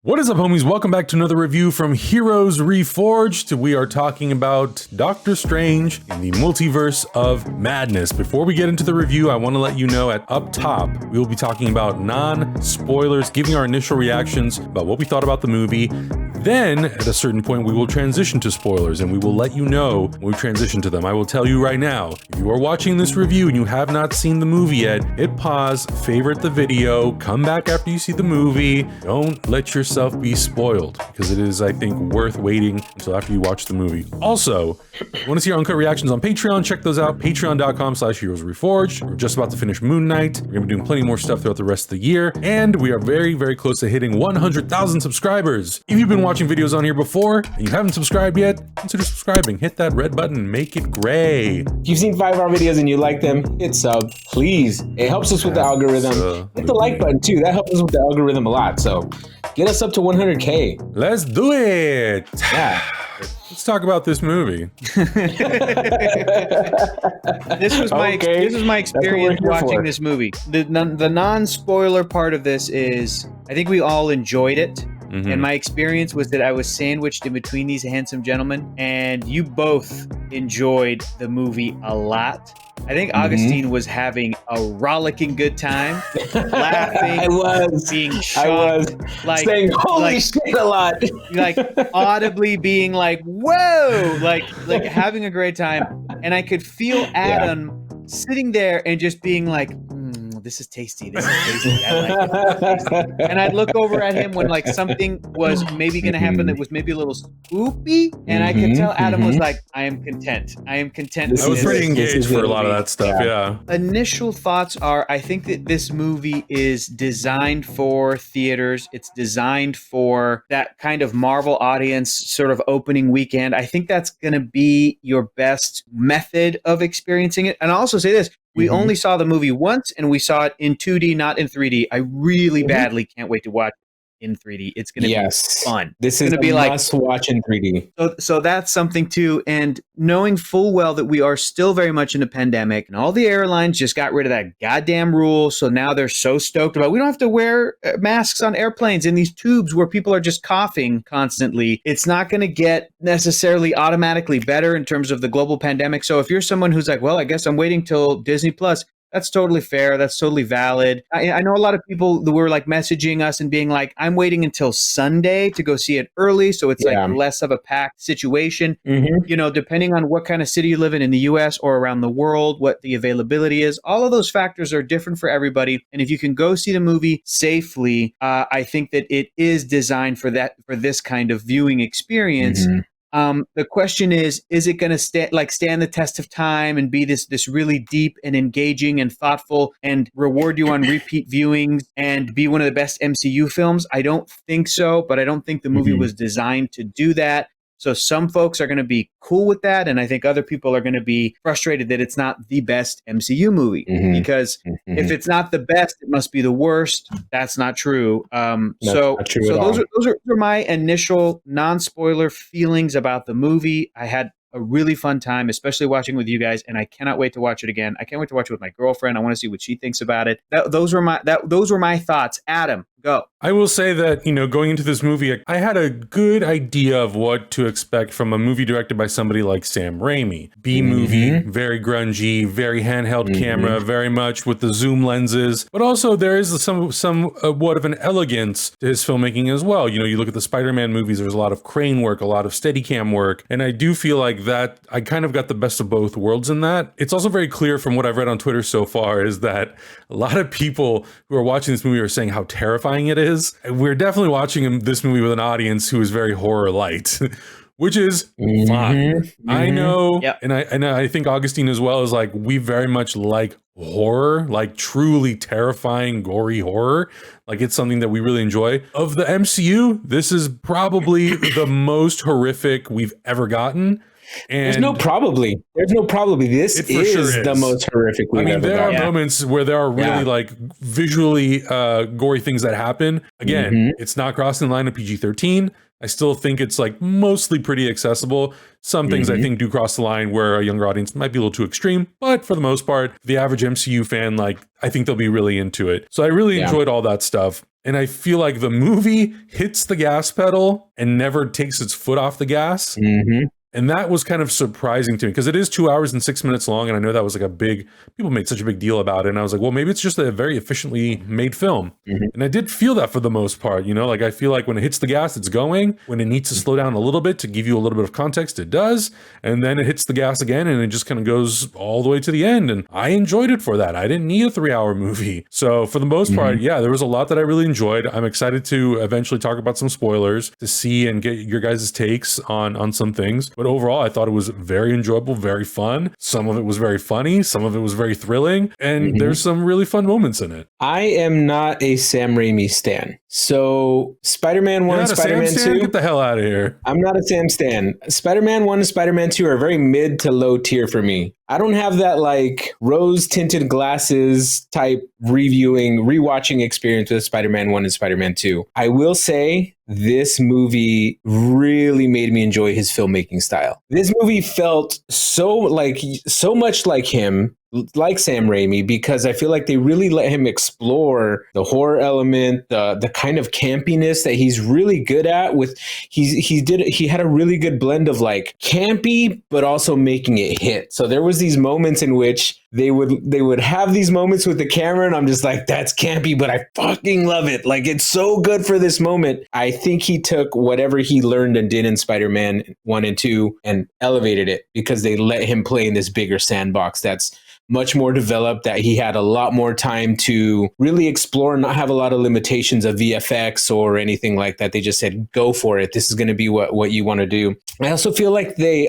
What is up, homies? Welcome back to another review from Heroes Reforged. We are talking about Doctor Strange in the Multiverse of Madness. Before we get into the review, I want to let you know at up top, we will be talking about non-spoilers, giving our initial reactions about what we thought about the movie. Then, at a certain point, we will transition to spoilers, and we will let you know when we transition to them. I will tell you right now, if you are watching this review and you have not seen the movie yet, hit pause, favorite the video, come back after you see the movie. Don't let yourself be spoiled, because it is, I think, worth waiting until after you watch the movie. Also, if you want to see our uncut reactions on Patreon, check those out, patreon.com/heroesreforged. We're just about to finish Moon Knight. We're going to be doing plenty more stuff throughout the rest of the year, and we are very, very close to hitting 100,000 subscribers. If you've been watching videos on here before and you haven't subscribed yet, consider subscribing. Hit that red button, make it gray. If you've seen 5 of our videos and you like them, hit sub, please. It helps us with the algorithm. Hit the like button too. That helps us with the algorithm a lot. So get us up to 100K. Let's do it. Yeah. Let's talk about this movie. This was my experience watching this movie. The non-spoiler part of this is, I think we all enjoyed it. And my experience was that I was sandwiched in between these handsome gentlemen, and you both enjoyed the movie a lot. I think Augustine was having a rollicking good time, laughing. I was being shocked, I was like saying holy shit a lot, like audibly being like whoa, like having a great time, and I could feel Adam sitting there and just being like, this is tasty. This is tasty. I like it. This is tasty. And I'd look over at him when like something was maybe going to happen that was maybe a little spoopy, and I could tell Adam was like, I am content. I am content. I was pretty engaged for a lot of that stuff, yeah. Initial thoughts are, I think that this movie is designed for theaters. It's designed for that kind of Marvel audience sort of opening weekend. I think that's going to be your best method of experiencing it. And I'll also say this. We only saw the movie once, and we saw it in 2D, not in 3D. I really badly can't wait to watch it in 3D. It's going to be fun. This is going to be like must watch in 3D. So that's something too. And knowing full well that we are still very much in a pandemic, and all the airlines just got rid of that goddamn rule. So now they're so stoked about, we don't have to wear masks on airplanes in these tubes where people are just coughing constantly. It's not going to get necessarily automatically better in terms of the global pandemic. So if you're someone who's like, well, I guess I'm waiting till Disney Plus, that's totally fair. That's totally valid. I know a lot of people that were like messaging us and being like, I'm waiting until Sunday to go see it early. So it's like less of a packed situation. You know, depending on what kind of city you live in the US or around the world, what the availability is, all of those factors are different for everybody. And if you can go see the movie safely, I think that it is designed for this kind of viewing experience. The question is it going to stand the test of time and be this really deep and engaging and thoughtful and reward you on repeat viewings and be one of the best MCU films? I don't think so, but I don't think the movie was designed to do that. So some folks are going to be cool with that, and I think other people are going to be frustrated that it's not the best MCU movie. Because if it's not the best, it must be the worst. That's not true. So those are my initial non-spoiler feelings about the movie. I had a really fun time, especially watching with you guys, and I cannot wait to watch it again. I can't wait to watch it with my girlfriend. I want to see what she thinks about it. Those were my thoughts. Adam, go. I will say that, you know, going into this movie, I had a good idea of what to expect from a movie directed by somebody like Sam Raimi. B-movie, very grungy, very handheld camera, very much with the zoom lenses, but also there is somewhat of an elegance to his filmmaking as well. You know, you look at the Spider-Man movies, there's a lot of crane work, a lot of Steadicam work, and I do feel like that I kind of got the best of both worlds in that. It's also very clear from what I've read on Twitter so far is that a lot of people who are watching this movie are saying how terrifying it is. We're definitely watching this movie with an audience who is very horror light, which is fine. I know, and I think Augustine as well is like, we very much like horror, like truly terrifying, gory horror. Like it's something that we really enjoy. Of the MCU, this is probably the most horrific we've ever gotten. And there's no probably. This is the most horrific we've ever there gotten. are moments where there are really like visually gory things that happen. Again, it's not crossing the line of PG-13. I still think it's like mostly pretty accessible. Some things I think do cross the line where a younger audience might be a little too extreme, but for the most part, the average MCU fan, like, I think they'll be really into it. So I really enjoyed all that stuff. And I feel like the movie hits the gas pedal and never takes its foot off the gas. Mm-hmm. And that was kind of surprising to me because it is 2 hours and 6 minutes long. And I know that was like people made such a big deal about it. And I was like, well, maybe it's just a very efficiently made film. Mm-hmm. And I did feel that for the most part, like I feel like when it hits the gas, it's going. When it needs to slow down a little bit to give you a little bit of context, it does. And then it hits the gas again and it just kind of goes all the way to the end. And I enjoyed it for that. I didn't need a 3-hour movie. So for the most part, yeah, there was a lot that I really enjoyed. I'm excited to eventually talk about some spoilers to see and get your guys' takes on some things. But overall, I thought it was very enjoyable, very fun. Some of it was very funny. Some of it was very thrilling. And there's some really fun moments in it. I am not a Sam Raimi stan. So Spider-Man 1 and Spider-Man 2. Get the hell out of here. I'm not a Sam stan. Spider-Man 1 and Spider-Man 2 are very mid to low tier for me. I don't have that like rose-tinted glasses type rewatching experience with Spider-Man 1 and Spider-Man 2. I will say this movie really made me enjoy his filmmaking style. This movie felt so much like him, like Sam Raimi, because I feel like they really let him explore the horror element, the kind of campiness that he's really good at. He had a really good blend of like campy, but also making it hit. So there was these moments in which they would have these moments with the camera, and I'm just like, that's campy, but I fucking love it. Like, it's so good for this moment. I think he took whatever he learned and did in Spider-Man 1 and 2 and elevated it because they let him play in this bigger sandbox that's much more developed, that he had a lot more time to really explore and not have a lot of limitations of VFX or anything like that. They just said, go for it. This is going to be what you want to do. I also feel like they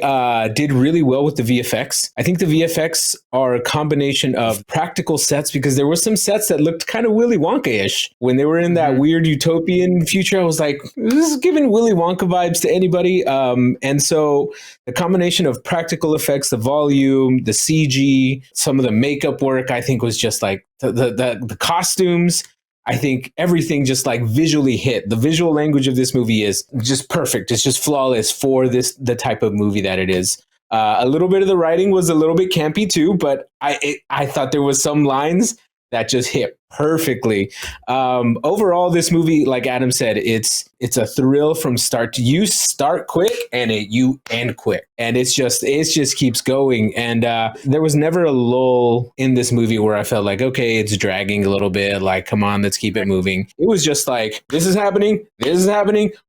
did really well with the VFX. I think the VFX are a combination of practical sets, because there were some sets that looked kind of Willy Wonka-ish. When they were in that weird utopian future, I was like, this is giving Willy Wonka vibes to anybody. And so the combination of practical effects, the volume, the CG, some of the makeup work, I think was just like the costumes. I think everything just like visually hit. The visual language of this movie is just perfect. It's just flawless for the type of movie that it is. A little bit of the writing was a little bit campy too, but I thought there was some lines that just hit perfectly. Overall, this movie, like Adam said, it's a thrill from start to you start quick and you end quick, and it just keeps going. And there was never a lull in this movie where I felt like, okay, it's dragging a little bit. Like, come on, let's keep it moving. It was just like, this is happening.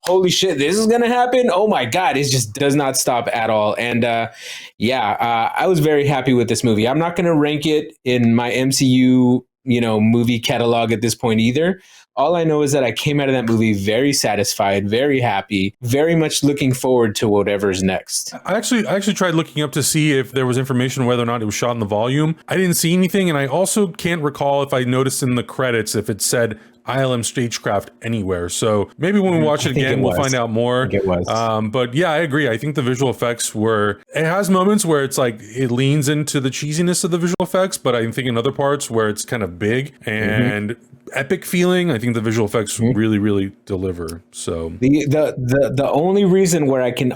Holy shit, this is gonna happen. Oh my god, it just does not stop at all. And I was very happy with this movie. I'm not gonna rank it in my MCU movie catalog at this point either. All I know is that I came out of that movie very satisfied, very happy, very much looking forward to whatever's next. I actually tried looking up to see if there was information whether or not it was shot in the volume. I didn't see anything, and I also can't recall if I noticed in the credits if it said ILM Stagecraft anywhere. So maybe when we watch it again, we'll find out more. It was. But yeah, I agree. I think the visual effects it has moments where it's like it leans into the cheesiness of the visual effects, but I think in other parts where it's kind of big and epic feeling, I think the visual effects really, really deliver. So the only reason where I can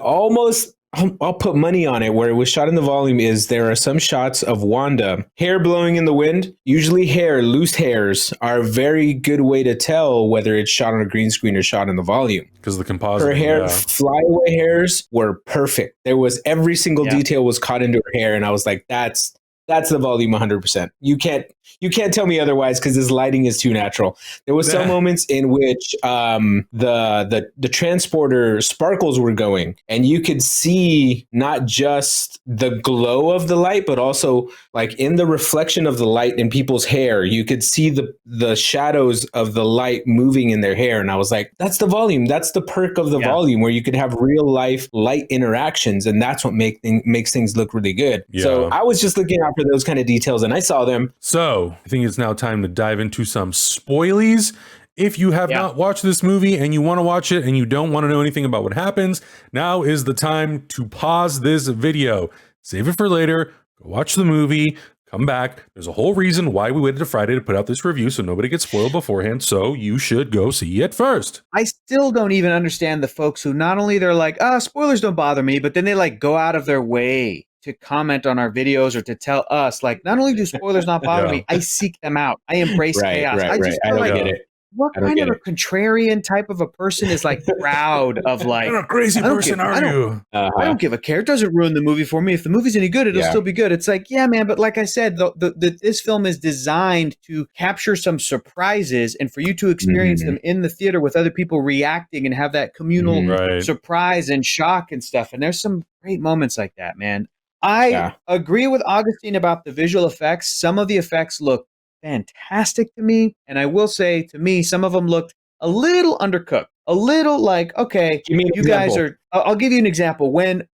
I'll put money on it where it was shot in the volume is there are some shots of Wanda, hair blowing in the wind. Usually loose hairs are a very good way to tell whether it's shot on a green screen or shot in the volume. Because the composite. Her hair, flyaway hairs were perfect. There was every single detail was caught into her hair. And I was like, that's the volume 100%. You can't tell me otherwise because this lighting is too natural. There was some moments in which the transporter sparkles were going, and you could see not just the glow of the light, but also like in the reflection of the light in people's hair, you could see the shadows of the light moving in their hair. And I was like, that's the volume. That's the perk of the volume, where you could have real life light interactions, and that's what makes things look really good. Yeah. So I was just looking out for those kind of details, and I saw them. So I think it's now time to dive into some spoilies. If you have not watched this movie and you want to watch it and you don't want to know anything about what happens, now is the time to pause this video. Save it for later. Go watch the movie. Come back. There's a whole reason why we waited to Friday to put out this review, so nobody gets spoiled beforehand. So you should go see it first. I still don't even understand the folks who not only they're like, spoilers don't bother me, but then they like go out of their way to comment on our videos or to tell us, like, not only do spoilers not bother me, I seek them out. I embrace chaos. I don't get it. what I don't kind get of a it. contrarian type of a person is like proud of like, What kind of crazy I don't person give- I are don't- you? I don't give a care. It doesn't ruin the movie for me. If the movie's any good, it'll Yeah. still be good. It's like, yeah, man. But like I said, this film is designed to capture some surprises and for you to experience them in the theater with other people reacting and have that communal Right. surprise and shock and stuff. And there's some great moments like that, man. I agree with Augustine about the visual effects. Some of the effects look fantastic to me. And I will say, to me, some of them looked a little undercooked. A little like, okay, Give me an you guys example. are. I'll give you an example. When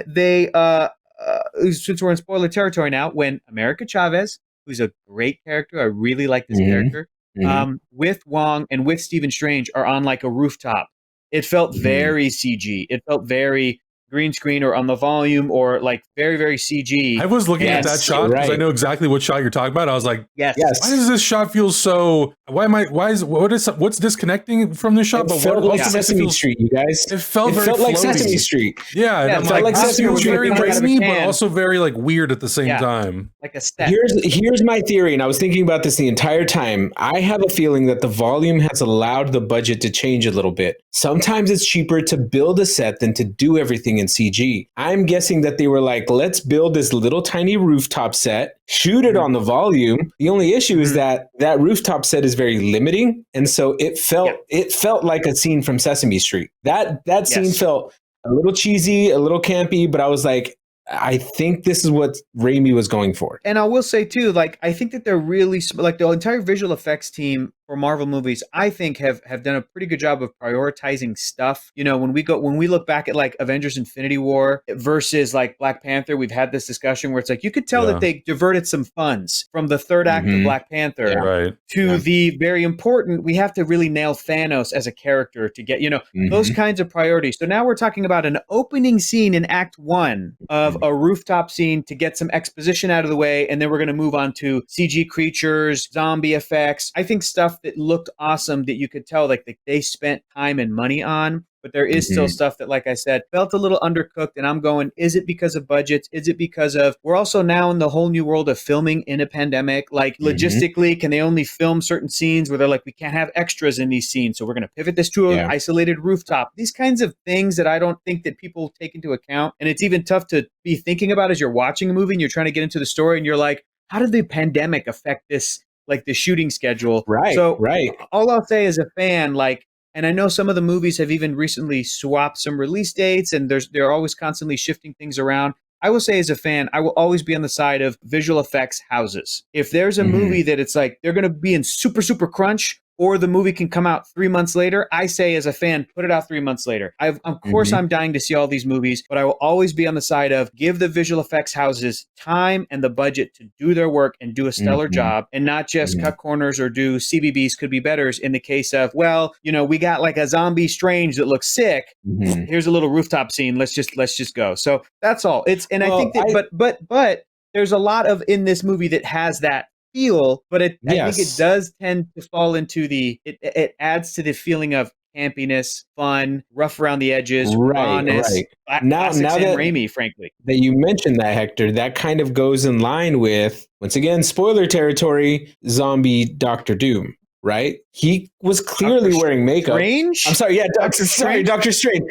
they since we're in spoiler territory now, when America Chavez, who's a great character, I really like this character, with Wong and with Stephen Strange are on like a rooftop. It felt very CG. It felt very green screen or on the volume or like very, very CG. I was looking at that shot because I know exactly what shot you're talking about. I was like, yes. Why does this shot feel so? What's disconnecting from this shot? It felt like Sesame Street, you guys. It felt very like floaty. Sesame Street. Yeah, it felt like Sesame Street. Very Street. rainy, but also very like weird at the same time. Like a step. Here's my theory, and I was thinking about this the entire time. I have a feeling that the volume has allowed the budget to change a little bit. Sometimes it's cheaper to build a set than to do everything in CG. I'm guessing that they were like, let's build this little tiny rooftop set, shoot it on the volume. The only issue is that rooftop set is very limiting, and so it felt like a scene from Sesame Street. That scene felt a little cheesy, a little campy, but I was like, I think this is what Raimi was going for. And I will say too, like, I think that they're really like the entire visual effects team for Marvel movies, I think have done a pretty good job of prioritizing stuff. You know, when we look back at like Avengers Infinity War versus like Black Panther, we've had this discussion where it's like, you could tell that they diverted some funds from the third act of Black Panther to the very important, we have to really nail Thanos as a character to get, you know, those kinds of priorities. So now we're talking about an opening scene in Act 1 of a rooftop scene to get some exposition out of the way. And then we're going to move on to CG creatures, zombie effects. I think stuff that looked awesome that you could tell like they spent time and money on, but there is still stuff that, like I said, felt a little undercooked. And I'm going, is it because of budgets? Is it because of, we're also now in the whole new world of filming in a pandemic? Like logistically, can they only film certain scenes where they're like, we can't have extras in these scenes, so we're going to pivot this to an isolated rooftop? These kinds of things that I don't think that people take into account. And it's even tough to be thinking about as you're watching a movie and you're trying to get into the story and you're like, how did the pandemic affect this, like the shooting schedule? So all I'll say as a fan, like, and I know some of the movies have even recently swapped some release dates and they're always constantly shifting things around. I will say as a fan, I will always be on the side of visual effects houses. If there's a movie that it's like, they're going to be in super, super crunch, or the movie can come out 3 months later, I say as a fan, put it out 3 months later. Of course, I'm dying to see all these movies, but I will always be on the side of give the visual effects houses time and the budget to do their work and do a stellar job and not just cut corners or do CBBs could be betters in the case of, well, you know, we got like a zombie Strange that looks sick. Here's a little rooftop scene. Let's just go. So that's all. I think that, but there's a lot of in this movie that has that feel, but I think it does tend to fall into it adds to the feeling of campiness, fun, rough around the edges, rawness. Now that Raimi, frankly, that you mentioned that, Hector, that kind of goes in line with, once again, spoiler territory, zombie Doctor Doom. Right? He was clearly wearing makeup. Strange? I'm sorry, Doctor Strange. Doctor Strange.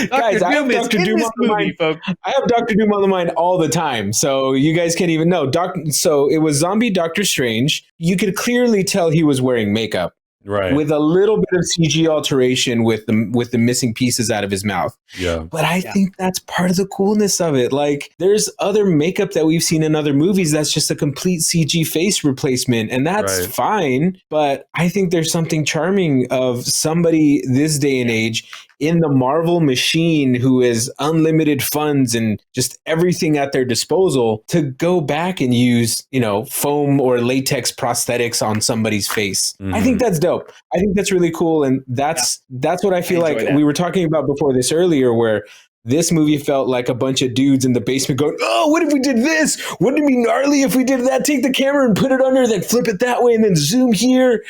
Guys, I have Doctor Doom on the mind, folks. I have Doctor Doom on the mind all the time, so you guys can't even know. So it was zombie Doctor Strange. You could clearly tell he was wearing makeup. Right. With a little bit of CG alteration with the missing pieces out of his mouth. Yeah. But I think that's part of the coolness of it. Like, there's other makeup that we've seen in other movies that's just a complete CG face replacement, and that's fine. But I think there's something charming of somebody this day and age in the Marvel machine who has unlimited funds and just everything at their disposal to go back and use, you know, foam or latex prosthetics on somebody's face. I think that's dope. I think that's really cool. And that's what I feel like we were talking about before this earlier, where This movie felt like a bunch of dudes in the basement going, oh, what if we did this? Wouldn't it be gnarly if we did that? Take the camera and put it under, then flip it that way and then zoom here.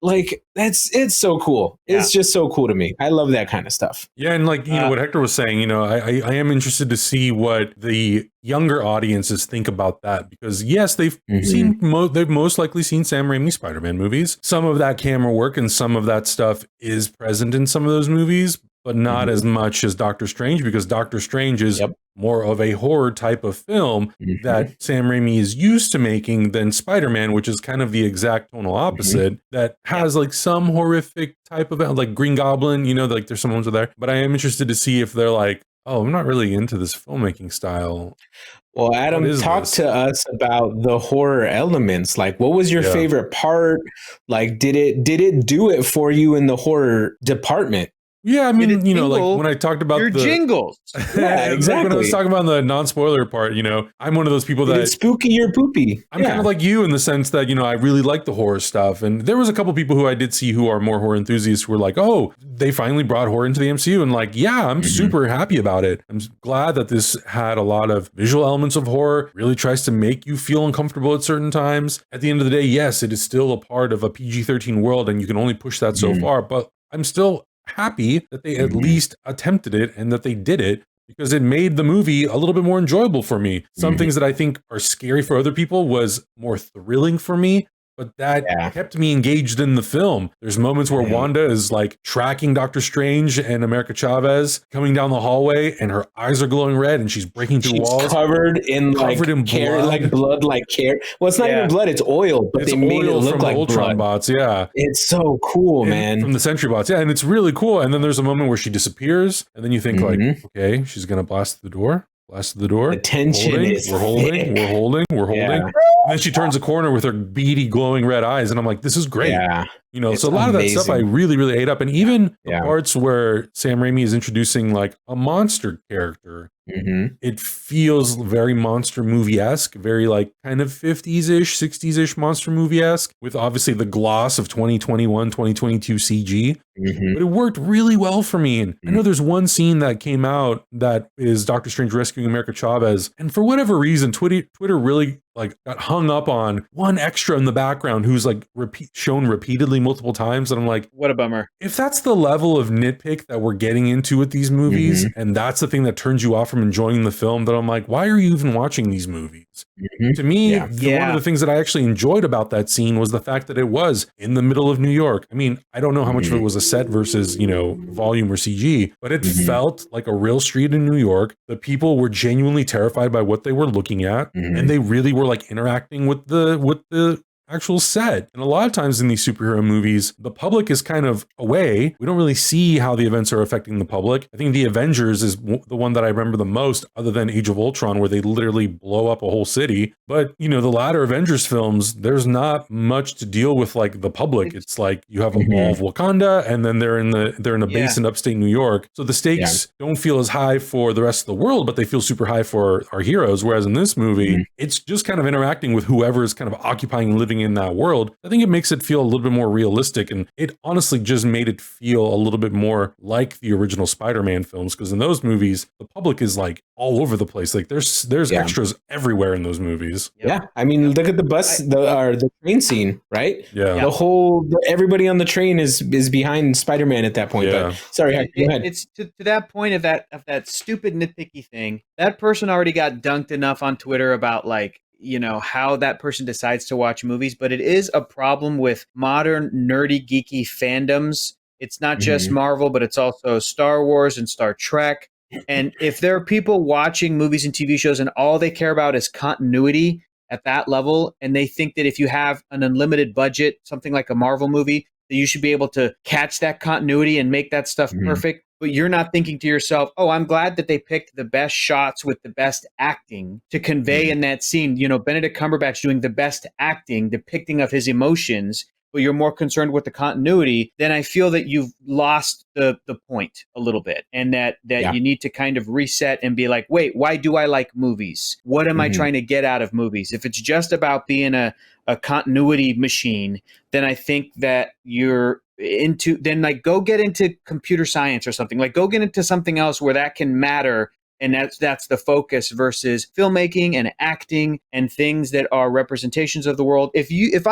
Like, it's so cool. It's just so cool to me. I love that kind of stuff. Yeah, and like, you know, what Hector was saying, you know, I am interested to see what the younger audiences think about that, because yes, they've seen, they've most likely seen Sam Raimi Spider-Man movies. Some of that camera work and some of that stuff is present in some of those movies, but not as much as Doctor Strange, because Doctor Strange is more of a horror type of film that Sam Raimi is used to making than Spider-Man, which is kind of the exact tonal opposite, that has like some horrific type of, like Green Goblin, you know, like there's some ones there. But I am interested to see if they're like, oh, I'm not really into this filmmaking style. Well, Adam, talk to us about the horror elements. Like, what was your favorite part? Like, did it do it for you in the horror department? Yeah, I mean, you know, like when I talked about your jingles. Yeah, exactly. When I was talking about the non-spoiler part, you know, I'm one of those people that it's spooky or poopy. I'm kind of like you in the sense that, you know, I really like the horror stuff. And there was a couple people who I did see who are more horror enthusiasts who were like, oh, they finally brought horror into the MCU. And like, yeah, I'm super happy about it. I'm glad that this had a lot of visual elements of horror, really tries to make you feel uncomfortable at certain times. At the end of the day, yes, it is still a part of a PG-13 world and you can only push that so far, but I'm still happy that they at least attempted it and that they did it, because it made the movie a little bit more enjoyable for me. Some things that I think are scary for other people was more thrilling for me, but that kept me engaged in the film. There's moments where Wanda is like tracking Doctor Strange and America Chavez coming down the hallway and her eyes are glowing red and she's breaking through walls. Covered in blood. Like blood, like care. Well, it's not even blood, it's oil, but they made it look like Ultron blood. bots, It's so cool, man. From the Sentry bots, and it's really cool. And then there's a moment where she disappears, and then you think like, okay, she's gonna blast the door. The tension is we're holding. And then she turns a corner with her beady, glowing red eyes, and I'm like, this is great. Yeah. You know, so a lot of that stuff I really, really ate up. And even the parts where Sam Raimi is introducing like a monster character, it feels very monster movie-esque, very like kind of 50s-ish, 60s-ish monster movie-esque, with obviously the gloss of 2021, 2022 CG. But it worked really well for me. And I know there's one scene that came out that is Doctor Strange rescuing America Chavez. And for whatever reason, Twitter really like got hung up on one extra in the background who's like shown repeatedly multiple times. And I'm like, what a bummer. If that's the level of nitpick that we're getting into with these movies, and that's the thing that turns you off from enjoying the film, then I'm like, why are you even watching these movies? To me, one of the things that I actually enjoyed about that scene was the fact that it was in the middle of New York. I mean, I don't know how much of it was a set versus, you know, volume or CG, but it felt like a real street in New York. The people were genuinely terrified by what they were looking at, and they really were like interacting with the actual set. And a lot of times in these superhero movies, the public is kind of away. We don't really see how the events are affecting the public. I think the Avengers is the one that I remember the most, other than Age of Ultron, where they literally blow up a whole city. But, you know, the latter Avengers films, there's not much to deal with like the public. It's like you have a wall of Wakanda, and then they're in a base in upstate New York. So the stakes don't feel as high for the rest of the world, but they feel super high for our heroes. Whereas in this movie, it's just kind of interacting with whoever is kind of occupying and living in that world. I think it makes it feel a little bit more realistic, and it honestly just made it feel a little bit more like the original Spider-Man films, because in those movies the public is like all over the place. Like there's extras everywhere in those movies. I mean, look at the bus, the train scene, right? Everybody on the train is behind Spider-Man at that point. But, sorry, go ahead. It's to that point of that stupid nitpicky thing. That person already got dunked enough on Twitter about like, you know, how that person decides to watch movies, but it is a problem with modern nerdy geeky fandoms. It's not just Marvel, but it's also Star Wars and Star Trek. And if there are people watching movies and TV shows and all they care about is continuity at that level, and they think that if you have an unlimited budget, something like a Marvel movie, that you should be able to catch that continuity and make that stuff perfect. But you're not thinking to yourself, oh, I'm glad that they picked the best shots with the best acting to convey in that scene. You know, Benedict Cumberbatch doing the best acting, depicting of his emotions, but you're more concerned with the continuity, then I feel that you've lost the point a little bit, and that you need to kind of reset and be like, wait, why do I like movies? What am I trying to get out of movies? If it's just about being a continuity machine, then I think that you're into, then like go get into computer science or something. Like go get into something else where that can matter. And that's the focus versus filmmaking and acting and things that are representations of the world. If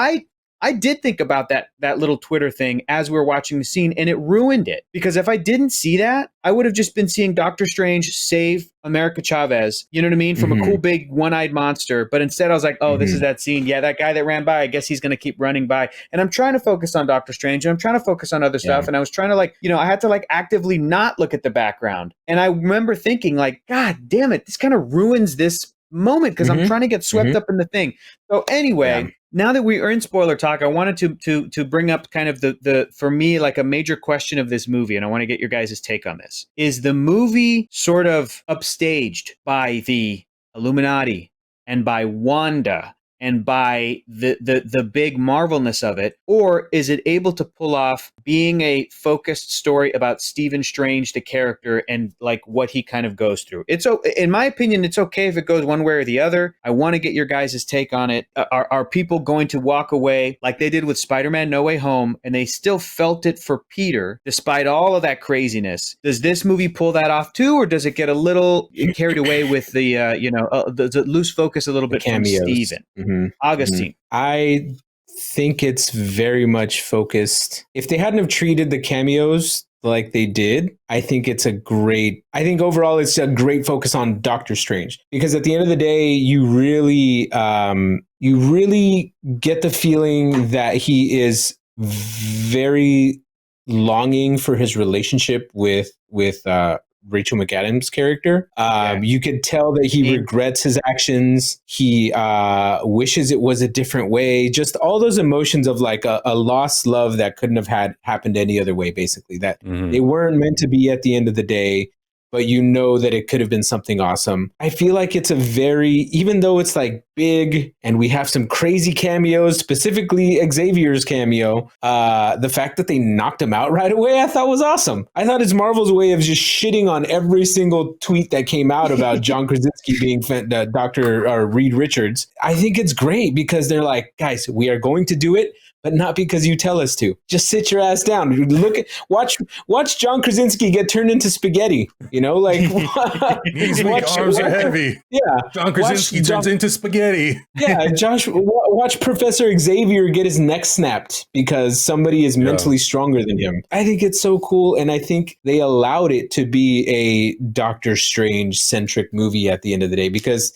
I did think about that little Twitter thing as we were watching the scene, and it ruined it. Because if I didn't see that, I would have just been seeing Doctor Strange save America Chavez, you know what I mean, from a cool big one-eyed monster. But instead I was like, oh, this is that scene. Yeah, that guy that ran by, I guess he's going to keep running by. And I'm trying to focus on Doctor Strange, and I'm trying to focus on other stuff. And I was trying to like, I had to like actively not look at the background. And I remember thinking like, God damn it, this kind of ruins this moment because I'm trying to get swept up in the thing. So anyway, now that we are in spoiler talk, I wanted to bring up kind of the for me like a major question of this movie, and I want to get your guys' take on this. Is the movie sort of upstaged by the Illuminati and by Wanda and by the big Marvelness of it, or is it able to pull off being a focused story about Stephen Strange, the character, and like what he kind of goes through? It's in my opinion, it's okay if it goes one way or the other. I want to get your guys' take on it. Are people going to walk away like they did with Spider-Man No Way Home, and they still felt it for Peter despite all of that craziness? Does this movie pull that off too, or does it get a little carried away with the loose focus a little bit from Stephen? Augustine. I think it's very much focused. If they hadn't have treated the cameos like they did, I think overall it's a great focus on Doctor Strange, because at the end of the day, you really get the feeling that he is very longing for his relationship with Rachel McAdams' character. You could tell that he regrets his actions. He wishes it was a different way. Just all those emotions of like a lost love that couldn't have happened any other way, basically. That they weren't meant to be at the end of the day, but that it could have been something awesome. I feel like it's even though it's like big and we have some crazy cameos, specifically Xavier's cameo, the fact that they knocked him out right away, I thought was awesome. I thought it's Marvel's way of just shitting on every single tweet that came out about John Krasinski being Dr. Reed Richards. I think it's great because they're like, guys, we are going to do it, but not because you tell us to. Just sit your ass down. Watch John Krasinski get turned into spaghetti. Like his arms are heavy. Yeah, John Krasinski turns into spaghetti. Yeah, watch Professor Xavier get his neck snapped because somebody is mentally stronger than him. I think it's so cool, and I think they allowed it to be a Doctor Strange centric movie at the end of the day, because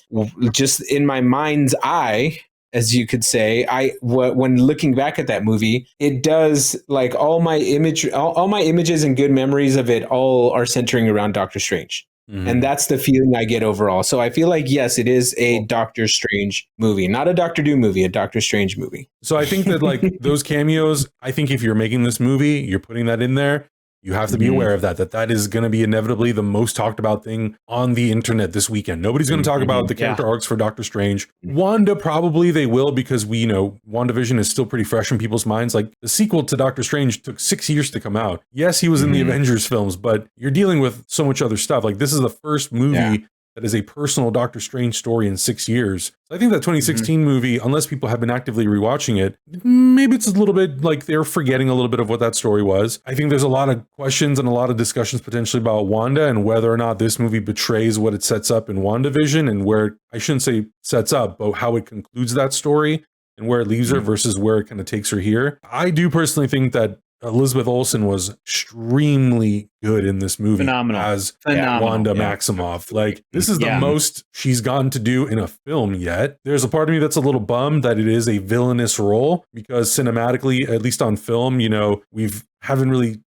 just in my mind's eye, as you could say, when looking back at that movie, it does like all my images and good memories of it all are centering around Doctor Strange. And that's the feeling I get overall. So I feel like, yes, it is a Doctor Strange movie, not a Doctor Doom movie, a Doctor Strange movie. So I think that like those cameos, I think if you're making this movie, you're putting that in there. You have to be aware of that is going to be inevitably the most talked about thing on the internet this weekend. Nobody's going to talk about the character arcs for Doctor Strange. Wanda, probably they will, because WandaVision is still pretty fresh in people's minds. Like the sequel to Doctor Strange took 6 years to come out. Yes, he was in the Avengers films, but you're dealing with so much other stuff. Like this is the first movie that is a personal Doctor Strange story in 6 years. So I think that 2016 movie, unless people have been actively rewatching it, maybe it's a little bit like they're forgetting a little bit of what that story was. I think there's a lot of questions and a lot of discussions potentially about Wanda and whether or not this movie betrays what it sets up in WandaVision, and where, I shouldn't say sets up, but how it concludes that story and where it leaves her versus where it kind of takes her here. I do personally think that Elizabeth Olsen was extremely good in this movie as Wanda Maximoff. Like this is the most she's gotten to do in a film yet. There's a part of me that's a little bummed that it is a villainous role, because cinematically, at least on film, we haven't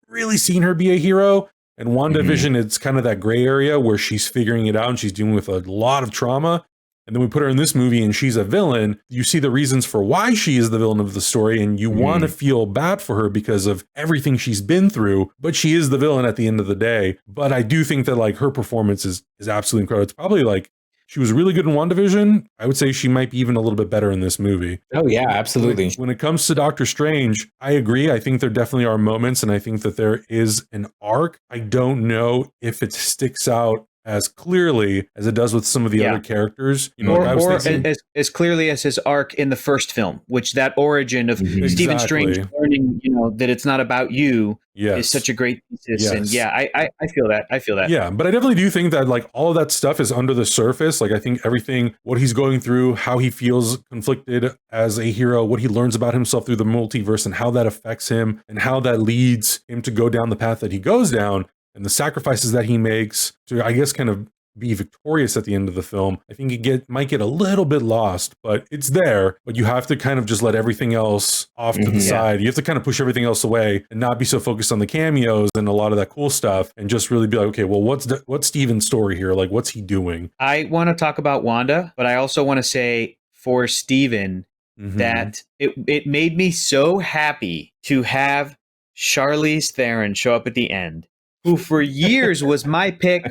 really seen her be a hero. And WandaVision, it's kind of that gray area where she's figuring it out and she's dealing with a lot of trauma. And then we put her in this movie and she's a villain. You see the reasons for why she is the villain of the story, and you want to feel bad for her because of everything she's been through, but she is the villain at the end of the day. But I do think that like her performance is absolutely incredible. It's probably like, she was really good in WandaVision. I would say she might be even a little bit better in this movie. Oh yeah, absolutely. When it comes to Doctor Strange, I agree. I think there definitely are moments, and I think that there is an arc. I don't know if it sticks out as clearly as it does with some of the other characters. You know, I was thinking, as clearly as his arc in the first film, which that origin of Stephen Strange learning, you know, that it's not about you is such a great thesis. And I feel that. I feel that. Yeah, but I definitely do think that like all of that stuff is under the surface. Like I think everything, what he's going through, how he feels conflicted as a hero, what he learns about himself through the multiverse and how that affects him and how that leads him to go down the path that he goes down and the sacrifices that he makes to, I guess, kind of be victorious at the end of the film. I think it might get a little bit lost, but it's there. But you have to kind of just let everything else off to the side. You have to kind of push everything else away and not be so focused on the cameos and a lot of that cool stuff, and just really be like, okay, well, what's Steven's story here? Like, what's he doing? I want to talk about Wanda, but I also want to say for Steven that it made me so happy to have Charlize Theron show up at the end, who for years was my pick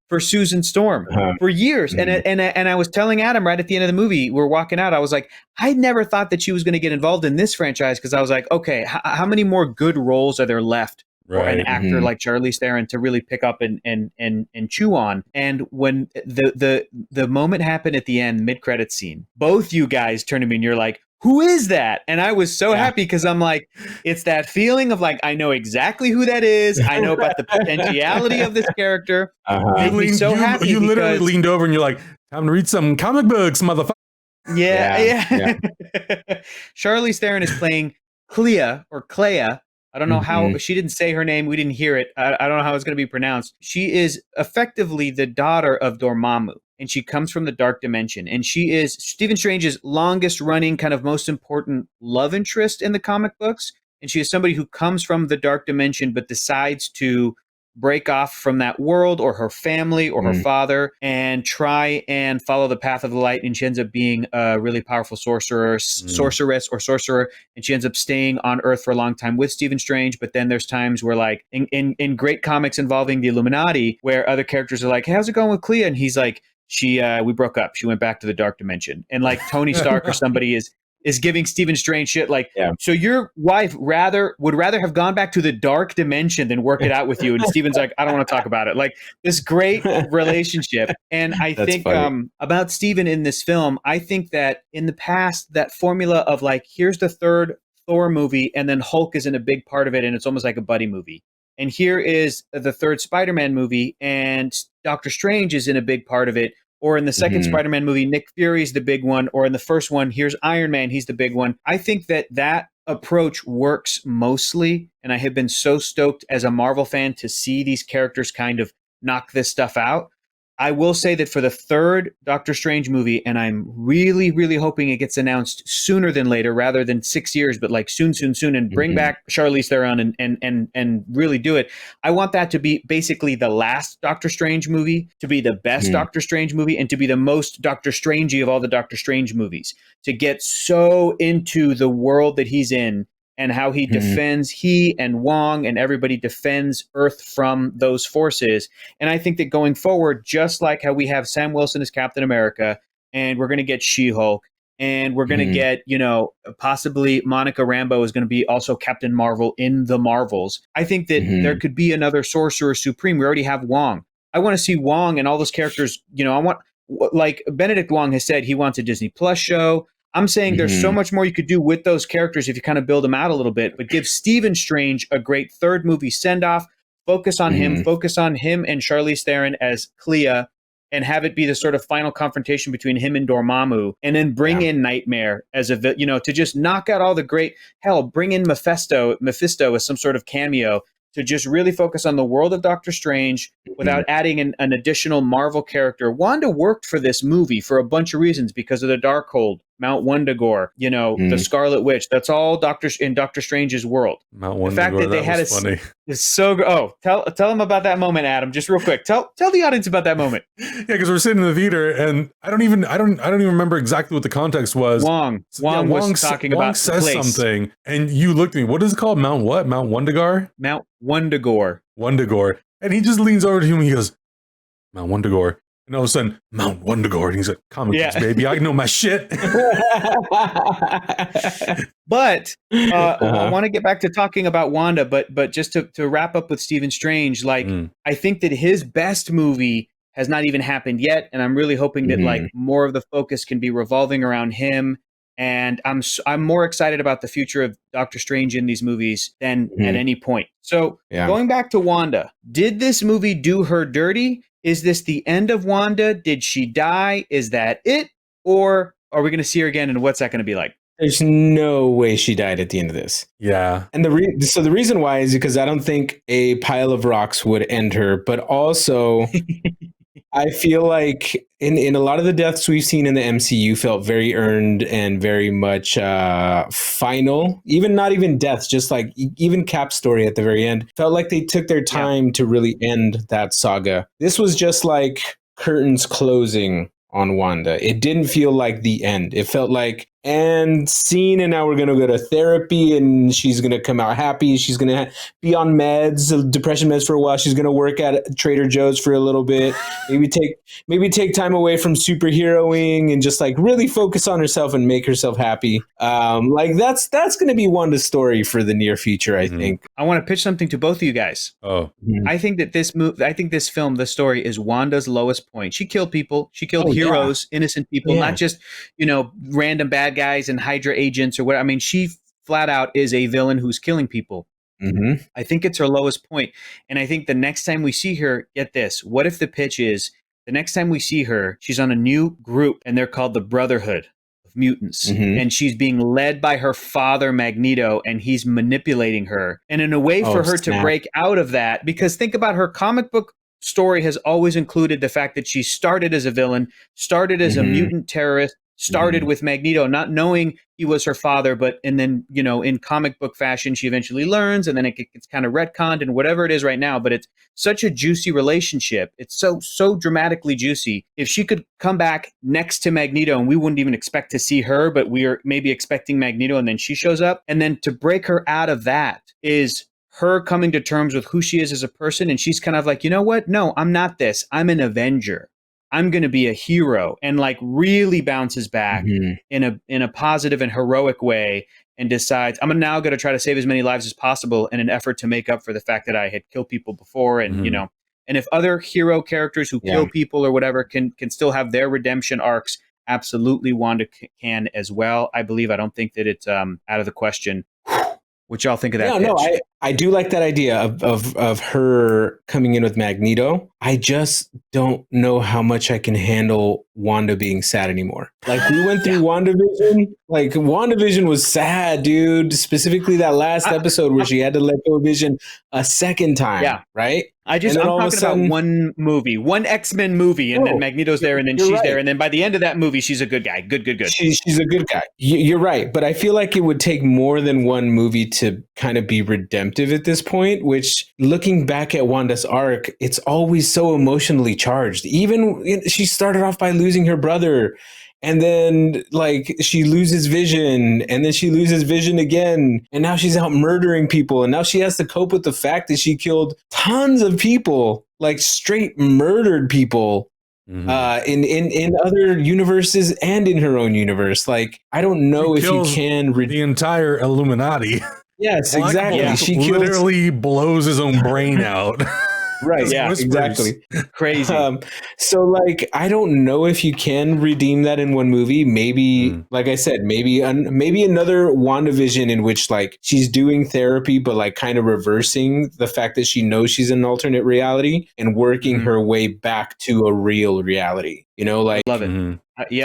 for Susan Storm for years. And I was telling Adam right at the end of the movie, we're walking out, I was like, I never thought that she was going to get involved in this franchise, because I was like, okay, how many more good roles are there left for an actor like Charlize Theron to really pick up and chew on? And when the moment happened at the end, mid-credits scene, both you guys turned to me and you're like, who is that? And I was so happy, because I'm like, it's that feeling of like, I know exactly who that is. I know about the potentiality of this character. Made me so happy. You literally leaned over and you're like, time to read some comic books, motherfucker. Yeah. Charlize Theron is playing Clea or Clea. I don't know how, she didn't say her name. We didn't hear it. I don't know how it's going to be pronounced. She is effectively the daughter of Dormammu, and she comes from the dark dimension. And she is Stephen Strange's longest running, kind of most important love interest in the comic books. And she is somebody who comes from the dark dimension, but decides to break off from that world, or her family, or her father, and try and follow the path of the light. And she ends up being a really powerful sorceress, and she ends up staying on Earth for a long time with Stephen Strange. But then there's times where, like in great comics involving the Illuminati, where other characters are like, hey, how's it going with Clea? And he's like, we broke up. She went back to the dark dimension. And like Tony Stark or somebody is giving Stephen Strange shit like, so your wife would rather have gone back to the dark dimension than work it out with you. And Stephen's like, I don't want to talk about it. Like this great relationship. And I think about Stephen in this film, I think that in the past, that formula of like, here's the third Thor movie, and then Hulk isn't a big part of it, and it's almost like a buddy movie. And here is the third Spider-Man movie, and Doctor Strange is in a big part of it. Or in the second Spider-Man movie, Nick Fury's the big one. Or in the first one, here's Iron Man, he's the big one. I think that approach works mostly. And I have been so stoked as a Marvel fan to see these characters kind of knock this stuff out. I will say that for the third Doctor Strange movie, and I'm really, really hoping it gets announced sooner than later, rather than 6 years, but like soon, and bring back Charlize Theron and really do it. I want that to be basically the last Doctor Strange movie, to be the best Doctor Strange movie, and to be the most Doctor Strangey of all the Doctor Strange movies. To get so into the world that he's in, and how he defends, he and Wong and everybody defends Earth from those forces. And I think that going forward, just like how we have Sam Wilson as Captain America, and we're going to get She-Hulk, and we're going to get, possibly Monica Rambeau is going to be also Captain Marvel in the Marvels. I think that there could be another Sorcerer Supreme. We already have Wong. I want to see Wong and all those characters. I want, like Benedict Wong has said, he wants a Disney Plus show. I'm saying there's so much more you could do with those characters if you kind of build them out a little bit, but give Stephen Strange a great third movie send-off, focus on him and Charlize Theron as Clea, and have it be the sort of final confrontation between him and Dormammu, and then bring in Nightmare as to just knock out all the great, bring in Mephisto as some sort of cameo, to just really focus on the world of Doctor Strange without adding an additional Marvel character. Wanda worked for this movie for a bunch of reasons, because of the Darkhold, Mount Wundagore, the Scarlet Witch. That's all in Doctor Strange's world. Mount Wundagore, the fact that they had funny. Is so good. Oh, tell them about that moment, Adam. Just real quick. Tell the audience about that moment. Yeah, because we're sitting in the theater, and I don't even remember exactly what the context was. Wong was talking about the place. Something, and you looked at me. What is it called? Mount what? Mount Wundagore? Mount Wundagore. Wundagore. And he just leans over to him and he goes, Mount Wundagore. And all of a sudden, Mount Wundagore. And he's like, comic books, baby. I know my shit. But I want to get back to talking about Wanda, but just to wrap up with Stephen Strange, I think that his best movie has not even happened yet. And I'm really hoping that like more of the focus can be revolving around him. And I'm more excited about the future of Doctor Strange in these movies than at any point. So going back to Wanda, did this movie do her dirty? Is this the end of Wanda? Did she die? Is that it? Or are we going to see her again? And what's that going to be like? There's no way she died at the end of this. Yeah. And the reason why is because I don't think a pile of rocks would end her, but also I feel like in a lot of the deaths we've seen in the MCU felt very earned and very much final. Not even deaths, just like even Cap's story at the very end felt like they took their time to really end that saga. This was just like curtains closing on Wanda. It didn't feel like the end. It felt like, and scene, and now we're going to go to therapy, and she's going to come out happy. She's going to be on meds, depression meds for a while. She's going to work at Trader Joe's for a little bit. Maybe take time away from superheroing and just like really focus on herself and make herself happy. Like that's going to be Wanda's story for the near future, I think. I want to pitch something to both of you guys. I think that this film, the story is Wanda's lowest point. She killed people. She killed heroes, innocent people, not just, random bad guys and Hydra agents or what. I mean, she flat out is a villain who's killing people. I think it's her lowest point. And I think the next time we see her, get this, what if the pitch is the next time we see her, she's on a new group and they're called the Brotherhood of Mutants. And she's being led by her father, Magneto, and he's manipulating her. And in a way for her to break out of that, because think about her comic book story has always included the fact that she started as a villain, started as a mutant terrorist, started with Magneto, not knowing he was her father, but and then, in comic book fashion, she eventually learns, and then it gets kind of retconned and whatever it is right now. But it's such a juicy relationship. It's so dramatically juicy. If she could come back next to Magneto, and we wouldn't even expect to see her, but we are maybe expecting Magneto, and then she shows up, and then to break her out of that is her coming to terms with who she is as a person, and she's kind of like, you know what? No, I'm not this. I'm an Avenger. I'm going to be a hero, and like really bounces back in a positive and heroic way and decides I'm now going to try to save as many lives as possible in an effort to make up for the fact that I had killed people before. And, and if other hero characters who kill people or whatever can still have their redemption arcs, absolutely Wanda can as well. I don't think that it's out of the question. What y'all think of that? No, I do like that idea of her coming in with Magneto. I just don't know how much I can handle Wanda being sad anymore. Like we went through WandaVision. Like WandaVision was sad, dude. Specifically that last episode where she had to let go of Vision a second time. Yeah. Right? I'm talking about one movie, one X-Men movie, and then Magneto's there, and then she's there, and then by the end of that movie, she's a good guy. Good. She's a good guy. You're right, but I feel like it would take more than one movie to kind of be redemptive at this point, which looking back at Wanda's arc, it's always so emotionally charged. Even she started off by losing her brother, and then like she loses Vision, and then she loses Vision again, and now she's out murdering people, and now she has to cope with the fact that she killed tons of people, like straight murdered people in other universes and in her own universe. Like I don't know if you can the entire Illuminati. Yes, exactly. Yeah. She literally blows his own brain out. Right. Yeah, exactly. Crazy. So like, I don't know if you can redeem that in one movie. Maybe, like I said, maybe another WandaVision in which like she's doing therapy, but like kind of reversing the fact that she knows she's in an alternate reality and working her way back to a real reality. Like love it.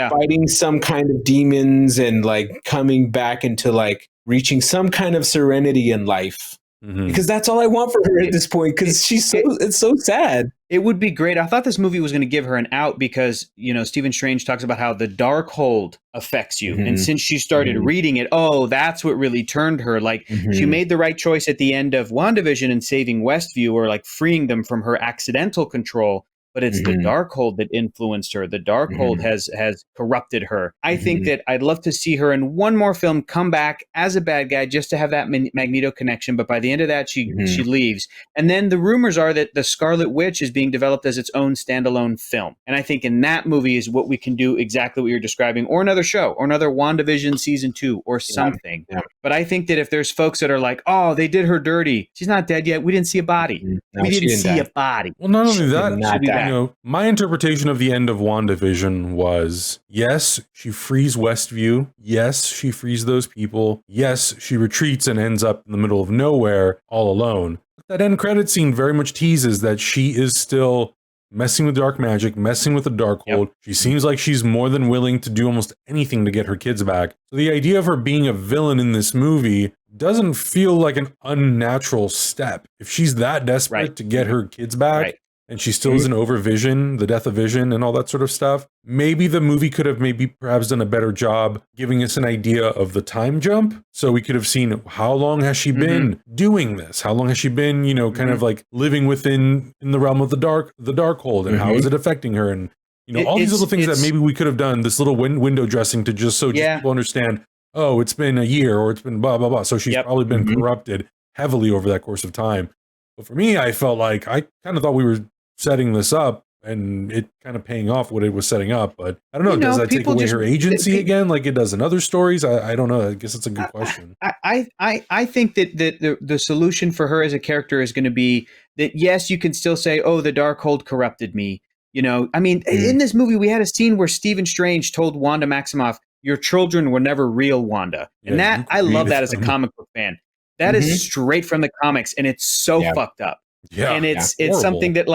Fighting some kind of demons and like coming back into like reaching some kind of serenity in life. Because that's all I want for her at this point. Because it's so sad. It would be great. I thought this movie was going to give her an out because, Stephen Strange talks about how the dark hold affects you. And since she started reading it, that's what really turned her. Like she made the right choice at the end of WandaVision and saving Westview, or like freeing them from her accidental control. But it's the Darkhold that influenced her. The Darkhold has corrupted her. I think that I'd love to see her in one more film come back as a bad guy just to have that Magneto connection. But by the end of that, she leaves. And then the rumors are that the Scarlet Witch is being developed as its own standalone film. And I think in that movie is what we can do exactly what you're describing, or another show, or another WandaVision season 2 or something. Yeah. But I think that if there's folks that are like, they did her dirty. She's not dead yet. We didn't see a body. No, we didn't see a body. Well, not only that, know, my interpretation of the end of WandaVision was, yes, she frees Westview. Yes, she frees those people. Yes, she retreats and ends up in the middle of nowhere all alone. But that end credit scene very much teases that she is still messing with dark magic, messing with the Darkhold. She seems like she's more than willing to do almost anything to get her kids back. So the idea of her being a villain in this movie doesn't feel like an unnatural step. If she's that desperate to get her kids back, and she still isn't over Vision, the death of Vision and all that sort of stuff, maybe the movie could have perhaps done a better job giving us an idea of the time jump. So we could have seen, how long has she been doing this? How long has she been, you know, kind of like living within in the realm of the Darkhold, and how is it affecting her? And, you know, all these little things that maybe we could have done, this little window dressing to just people understand, oh, it's been a year, or it's been blah, blah, blah. So she's probably been corrupted heavily over that course of time. But for me, I felt like I kind of thought we were setting this up and it kind of paying off what it was setting up. But I don't know, does that take away her agency again like it does in other stories? I don't know. I guess it's a good question. I think that the solution for her as a character is going to be that, yes, you can still say, oh, the Darkhold corrupted me. You know, I mean, in this movie, we had a scene where Stephen Strange told Wanda Maximoff, your children were never real, Wanda. And that, I love that as a comic book fan. That is straight from the comics, and it's so fucked up. Yeah, and it's something that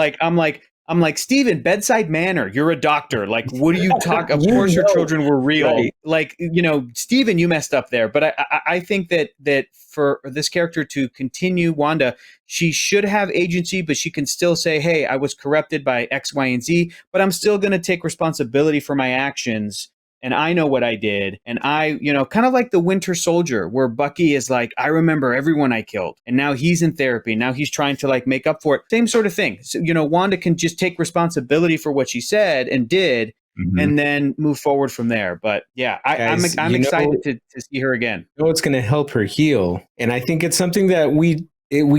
I'm like, Steven, bedside manner, you're a doctor. Like, what do you talk? Of course your children were real. Right. Like, you know, Steven, you messed up there. But I think that for this character to continue, Wanda, she should have agency, but she can still say, hey, I was corrupted by X, Y, and Z, but I'm still going to take responsibility for my actions. And I know what I did. And I, you know, kind of like the Winter Soldier, where Bucky is like, I remember everyone I killed. And now he's in therapy. Now he's trying to like make up for it. Same sort of thing. So, you know, Wanda can just take responsibility for what she said and did, and then move forward from there. But yeah, I'm excited to see her again. You know what's going to help her heal? And I think it's something that we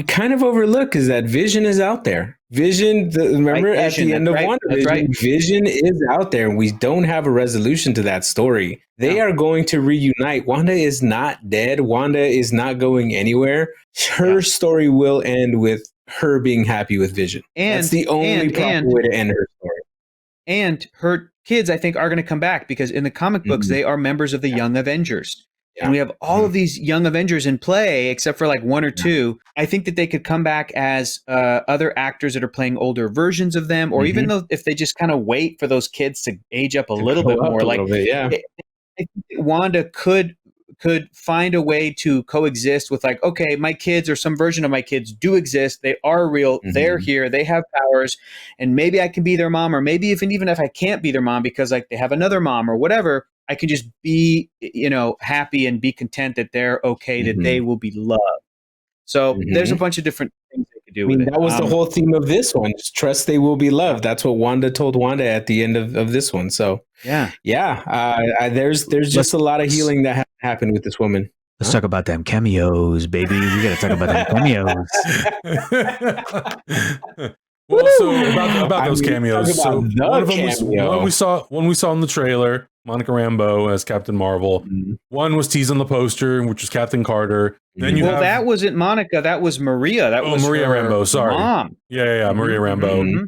kind of overlook, is that Vision is out there. Vision, remember at the end of WandaVision, Vision is out there, and we don't have a resolution to that story. They are going to reunite. Wanda is not dead. Wanda is not going anywhere. Her story will end with her being happy with Vision. And that's the only proper way to end her story. And her kids, I think, are going to come back, because in the comic books, they are members of the Young Avengers. And we have all of these Young Avengers in play, except for like one or two. I think that they could come back as other actors that are playing older versions of them, or even though if they just kind of wait for those kids to age up a little bit more. I think Wanda could find a way to coexist with, like, okay, my kids, or some version of my kids, do exist. They are real. They're here. They have powers, and maybe I can be their mom, or maybe even if I can't be their mom because like they have another mom or whatever, I can just be, you know, happy and be content that they're okay, that they will be loved. So there's a bunch of different things they could do with it. That was the whole theme of this one. Just trust they will be loved. That's what Wanda told Wanda at the end of this one. So there's just a lot of healing that happened with this woman. Let's talk about them cameos, baby. We got to talk about them cameos. Well, so about those cameos. So one of them was one we saw in the trailer, Monica Rambeau as Captain Marvel. One was teased on the poster, which was Captain Carter. Then that wasn't Monica. That was Maria. That was Maria Rambeau. Sorry, mom. Yeah, Maria Rambeau.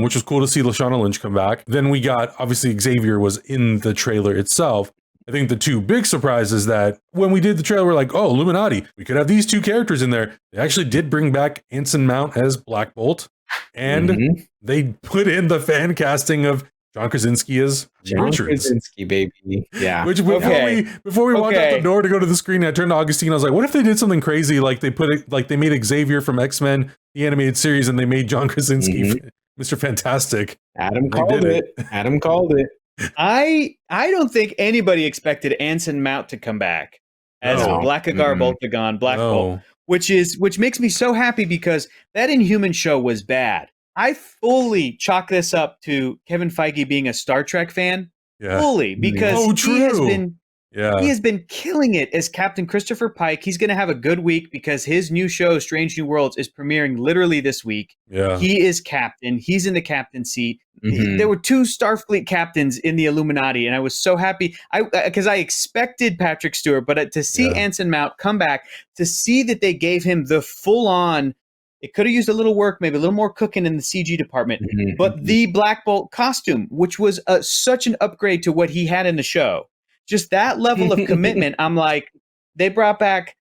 Which was cool to see Lashana Lynch come back. Then we got, obviously, Xavier was in the trailer itself. I think the two big surprises that when we did the trailer, we're like, oh, Illuminati, we could have these two characters in there. They actually did bring back Anson Mount as Black Bolt. And they put in the fan casting of John Krasinski as Richards. Krasinski, baby. Yeah. Which before we walked out the door to go to the screen, I turned to Augustine. I was like, what if they did something crazy? Like they made Xavier from X-Men, the animated series, and they made John Krasinski Mr. Fantastic. Adam called it. I don't think anybody expected Anson Mount to come back as Blackagar Boltagon, Black Bolt. Which makes me so happy, because that Inhuman show was bad. I fully chalk this up to Kevin Feige being a Star Trek fan. Fully, because he has been killing it as Captain Christopher Pike. He's going to have a good week, because his new show, Strange New Worlds, is premiering literally this week. He is captain. He's in the captain seat. There were two Starfleet captains in the Illuminati, and I was so happy because I expected Patrick Stewart, but to see Anson Mount come back, to see that they gave him the full-on It could have used a little work, maybe a little more cooking in the CG department. Mhm. But the Black Bolt costume, which was such an upgrade to what he had in the show, just that level of commitment. I'm like, they brought back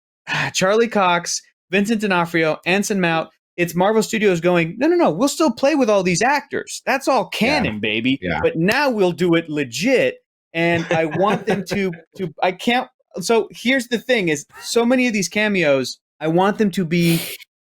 Charlie Cox, Vincent D'Onofrio, Anson Mount. It's Marvel Studios going, no, we'll still play with all these actors. That's all canon, baby. Yeah. But now we'll do it legit. And I want them to I can't. So here's the thing: is so many of these cameos, I want them to be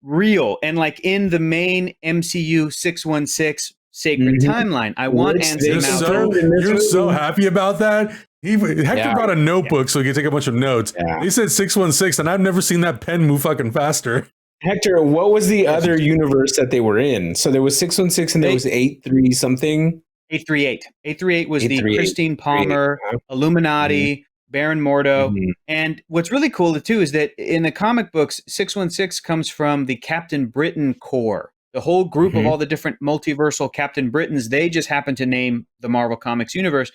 real and like in the main MCU 616 sacred timeline. I want Anson Mount. You're so happy about that. Hector brought a notebook so he could take a bunch of notes. Yeah. They said 616, and I've never seen that pen move fucking faster. Hector, what was the other universe that they were in? So there was 616 and there was 83 something. 838. 838 was 838. the Christine Palmer, Illuminati, Baron Mordo. And what's really cool too is that in the comic books, 616 comes from the Captain Britain Corps. The whole group of all the different multiversal Captain Britons, they just happen to name the Marvel Comics universe.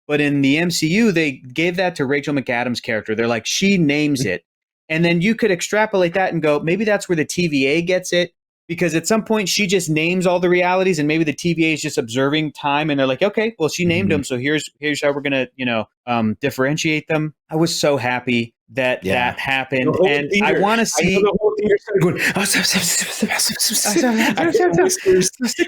But in the MCU, they gave that to Rachel McAdams' character. They're like, she names it. And then you could extrapolate that and go, maybe that's where the TVA gets it. Because at some point, she just names all the realities, and maybe the TVA is just observing time. And they're like, okay, well, she named them. So here's how we're going to, differentiate them. I was so happy that that happened. And I want to see. The whole theater started going,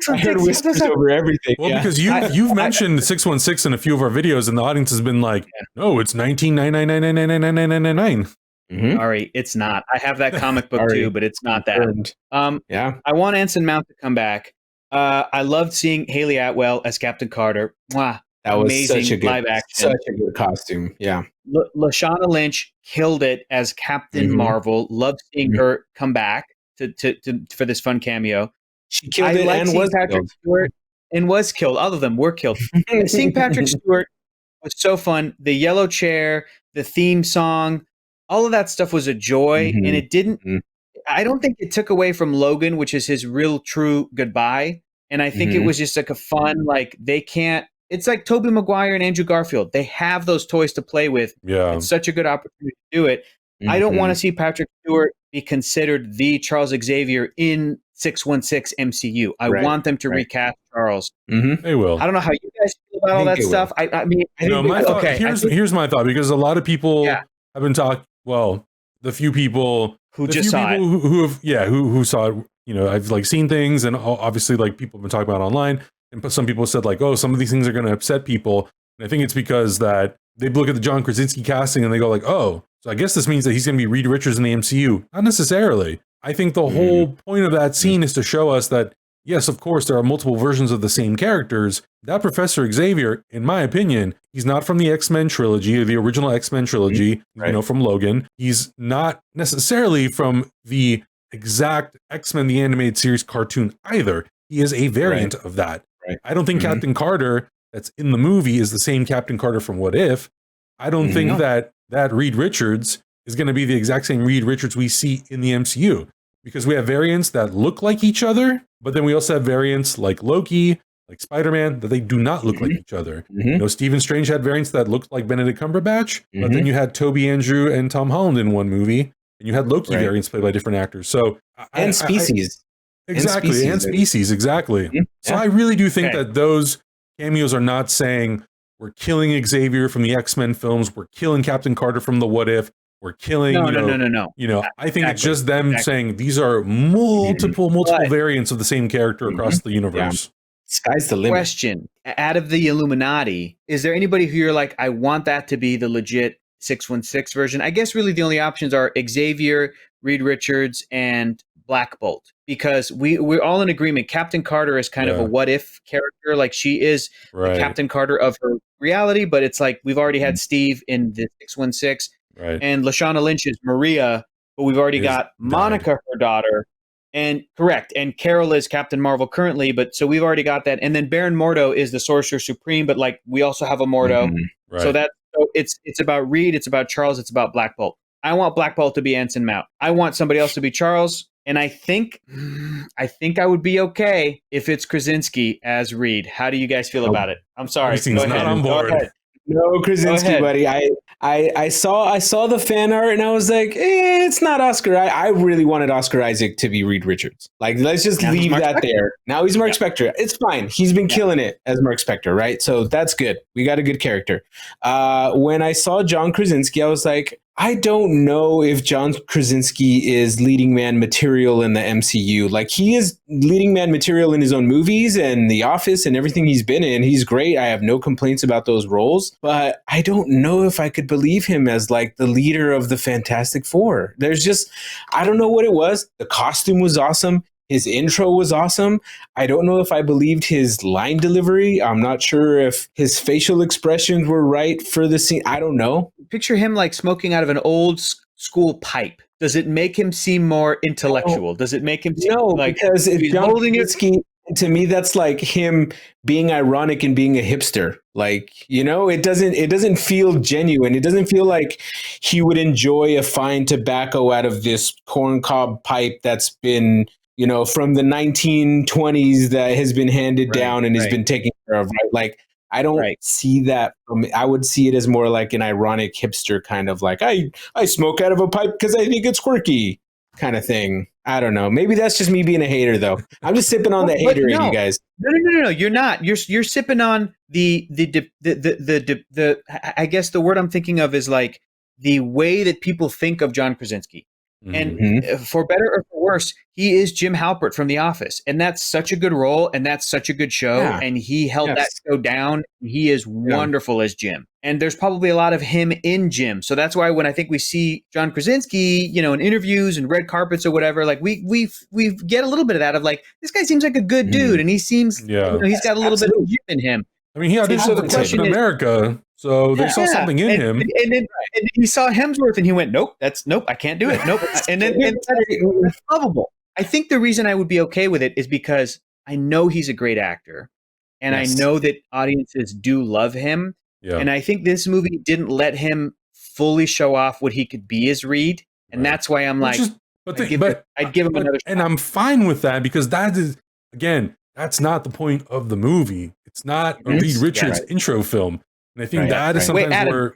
I heard whispers over everything. Well, because you've mentioned 616 in a few of our videos, and the audience has been like, no, it's 1999999999. All right, it's not. I have that comic book too, but it's not that. I want Anson Mount to come back. I loved seeing Haley Atwell as Captain Carter. Mwah. That was amazing such a good, live action. such a good costume. Yeah. Lashana Lynch killed it as Captain Marvel. Loved seeing her come back to for this fun cameo. She killed it and was Patrick Stewart and was killed. All of them were killed. Seeing Patrick Stewart was so fun. The yellow chair, the theme song, all of that stuff was a joy, and it didn't. I don't think it took away from Logan, which is his real, true goodbye. And I think it was just like a fun, like they can't. It's like Tobey Maguire and Andrew Garfield. They have those toys to play with. Yeah, it's such a good opportunity to do it. I don't want to see Patrick Stewart be considered the Charles Xavier in 616 MCU. I want them to recast Charles. They will. I don't know how you guys feel about all that stuff. I mean, my thought, here's my thought, because a lot of people have been talking. Well, the few people who just saw it, who saw it. You know, I've like seen things, and obviously, like people have been talking about online. And some people said like, oh, some of these things are going to upset people. And I think it's because that they look at the John Krasinski casting and they go like, oh, so I guess this means that he's going to be Reed Richards in the MCU. Not necessarily. I think the whole point of that scene is to show us that, yes, of course, there are multiple versions of the same characters. That Professor Xavier, in my opinion, he's not from the X-Men trilogy or the original X-Men trilogy, you know, from Logan. He's not necessarily from the exact X-Men, the animated series cartoon either. He is a variant of that. I don't think Captain Carter that's in the movie is the same Captain Carter from What If. I don't think that Reed Richards is going to be the exact same Reed Richards we see in the MCU, because we have variants that look like each other, but then we also have variants like Loki, like Spider-Man, that they do not look like each other. You know, Stephen Strange had variants that looked like Benedict Cumberbatch, but then you had Toby Andrew and Tom Holland in one movie, and you had Loki variants played by different actors. So species. Exactly, and species, exactly. So I really do think that those cameos are not saying we're killing Xavier from the X-Men films, we're killing Captain Carter from the What If, we're killing. No. You know, I think it's just them saying these are multiple variants of the same character across the universe. Sky's the limit. Question: out of the Illuminati, is there anybody who you're like, I want that to be the legit 616 version? I guess really the only options are Xavier, Reed Richards, and Black Bolt, because we're all in agreement. Captain Carter is kind of a what if character. Like she is the Captain Carter of her reality, but it's like we've already had Steve in the 616, and Lashana Lynch is Maria, but we've already got Monica, her daughter, and Carol is Captain Marvel currently, but so we've already got that. And then Baron Mordo is the Sorcerer Supreme, but like we also have a Mordo. So it's about Reed, it's about Charles, it's about Black Bolt. I want Black Bolt to be Anson Mount. I want somebody else to be Charles. And I think I would be okay if it's Krasinski as Reed. How do you guys feel about it? I'm sorry. He's not on board. No, Krasinski, ahead. buddy. I saw the fan art and I was like, it's not Oscar. I really wanted Oscar Isaac to be Reed Richards. Like, let's just Now he's leave Mark that Spector. there. Now he's Mark Yeah. Spector. It's fine. He's been killing it as Mark Spector, right? So that's good. We got a good character. When I saw John Krasinski, I was like, I don't know if John Krasinski is leading man material in the MCU. Like, he is leading man material in his own movies and The Office and everything he's been in. He's great. I have no complaints about those roles, but I don't know if I could believe him as like the leader of the Fantastic Four. There's just, I don't know what it was. The costume was awesome. His intro was awesome. I don't know if I believed his line delivery. I'm not sure if his facial expressions were right for the scene. I don't know. Picture him like smoking out of an old school pipe. Does it make him seem more intellectual? Does it make him seem like because if he's John holding it? Krasinski, to me, that's like him being ironic and being a hipster. Like, it doesn't feel genuine. It doesn't feel like he would enjoy a fine tobacco out of this corncob pipe that's been, from the 1920s that has been handed down and has been taken care of. Right? Like, I don't see that. I would see it as more like an ironic hipster kind of like, I smoke out of a pipe because I think it's quirky kind of thing. I don't know. Maybe that's just me being a hater, though. I'm just sipping on the hater in you guys. No. You're not. You're sipping on the I guess the word I'm thinking of is like the way that people think of John Krasinski. And for better or for worse, he is Jim Halpert from The Office. And that's such a good role. And that's such a good show. Yeah. And he held that show down. He is wonderful as Jim. And there's probably a lot of him in Jim. So that's why when I think we see John Krasinski, in interviews and red carpets or whatever, like we get a little bit of that of like, this guy seems like a good dude. And he seems, he's got a little bit of Jim in him. I mean, he auditioned for Captain America, so they saw something in him. And then he saw Hemsworth, and he went, "Nope, I can't do it. Nope." and that's lovable. I think the reason I would be okay with it is because I know he's a great actor, and I know that audiences do love him. Yeah. And I think this movie didn't let him fully show off what he could be as Reed, and that's why I'm like, I'd give him another shot. And I'm fine with that because that is, again, that's not the point of the movie. It's not a Reed Richards intro film, and I think that is sometimes Adam, where,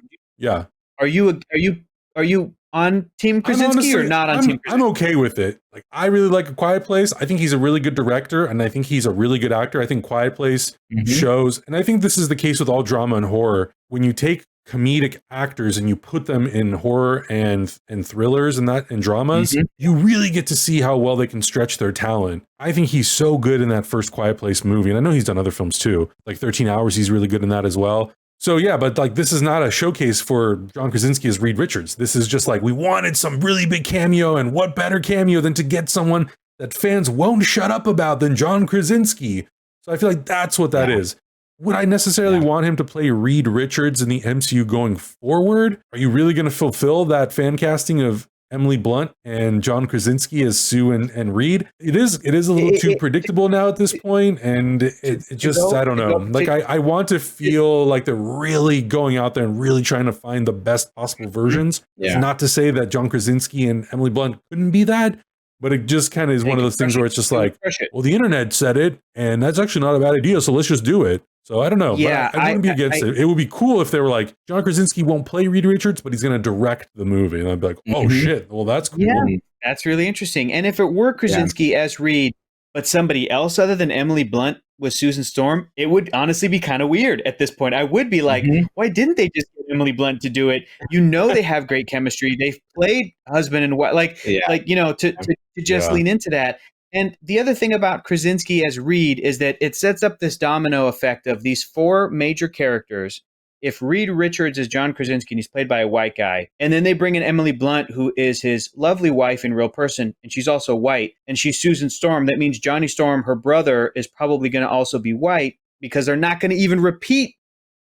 Are you on Team Krasinski or not on Team Krasinski? I'm okay with it. Like, I really like A Quiet Place. I think he's a really good director, and I think he's a really good actor. I think Quiet Place shows, and I think this is the case with all drama and horror. When you take comedic actors and you put them in horror and thrillers and dramas, you really get to see how well they can stretch their talent. I think he's so good in that first Quiet Place movie, and I know he's done other films too, like 13 Hours. He's really good in that as well. So yeah, but like, this is not a showcase for John Krasinski as Reed Richards. This is just like, we wanted some really big cameo, and what better cameo than to get someone that fans won't shut up about than John Krasinski. So I feel like that's what that is. Would I necessarily want him to play Reed Richards in the MCU going forward? Are you really going to fulfill that fan casting of Emily Blunt and John Krasinski as Sue and Reed? It is a little too predictable now at this point, and it just, I don't know. Like, I want to feel like they're really going out there and really trying to find the best possible versions. It's not to say that John Krasinski and Emily Blunt couldn't be that, but it just kind of is one of those things where it's just like, well, the internet said it, and that's actually not a bad idea, so let's just do it. So I don't know. Yeah, but I wouldn't be against it. It would be cool if they were like, John Krasinski won't play Reed Richards, but he's going to direct the movie. And I'd be like, oh shit, well, that's cool. Yeah, that's really interesting. And if it were Krasinski as Reed, but somebody else other than Emily Blunt was Susan Storm, it would honestly be kind of weird at this point. I would be like, why didn't they just get Emily Blunt to do it? They have great chemistry. They've played husband and wife, to just lean into that. And the other thing about Krasinski as Reed is that it sets up this domino effect of these four major characters. If Reed Richards is John Krasinski and he's played by a white guy, and then they bring in Emily Blunt, who is his lovely wife in real person, and she's also white, and she's Susan Storm, that means Johnny Storm, her brother, is probably going to also be white, because they're not going to even repeat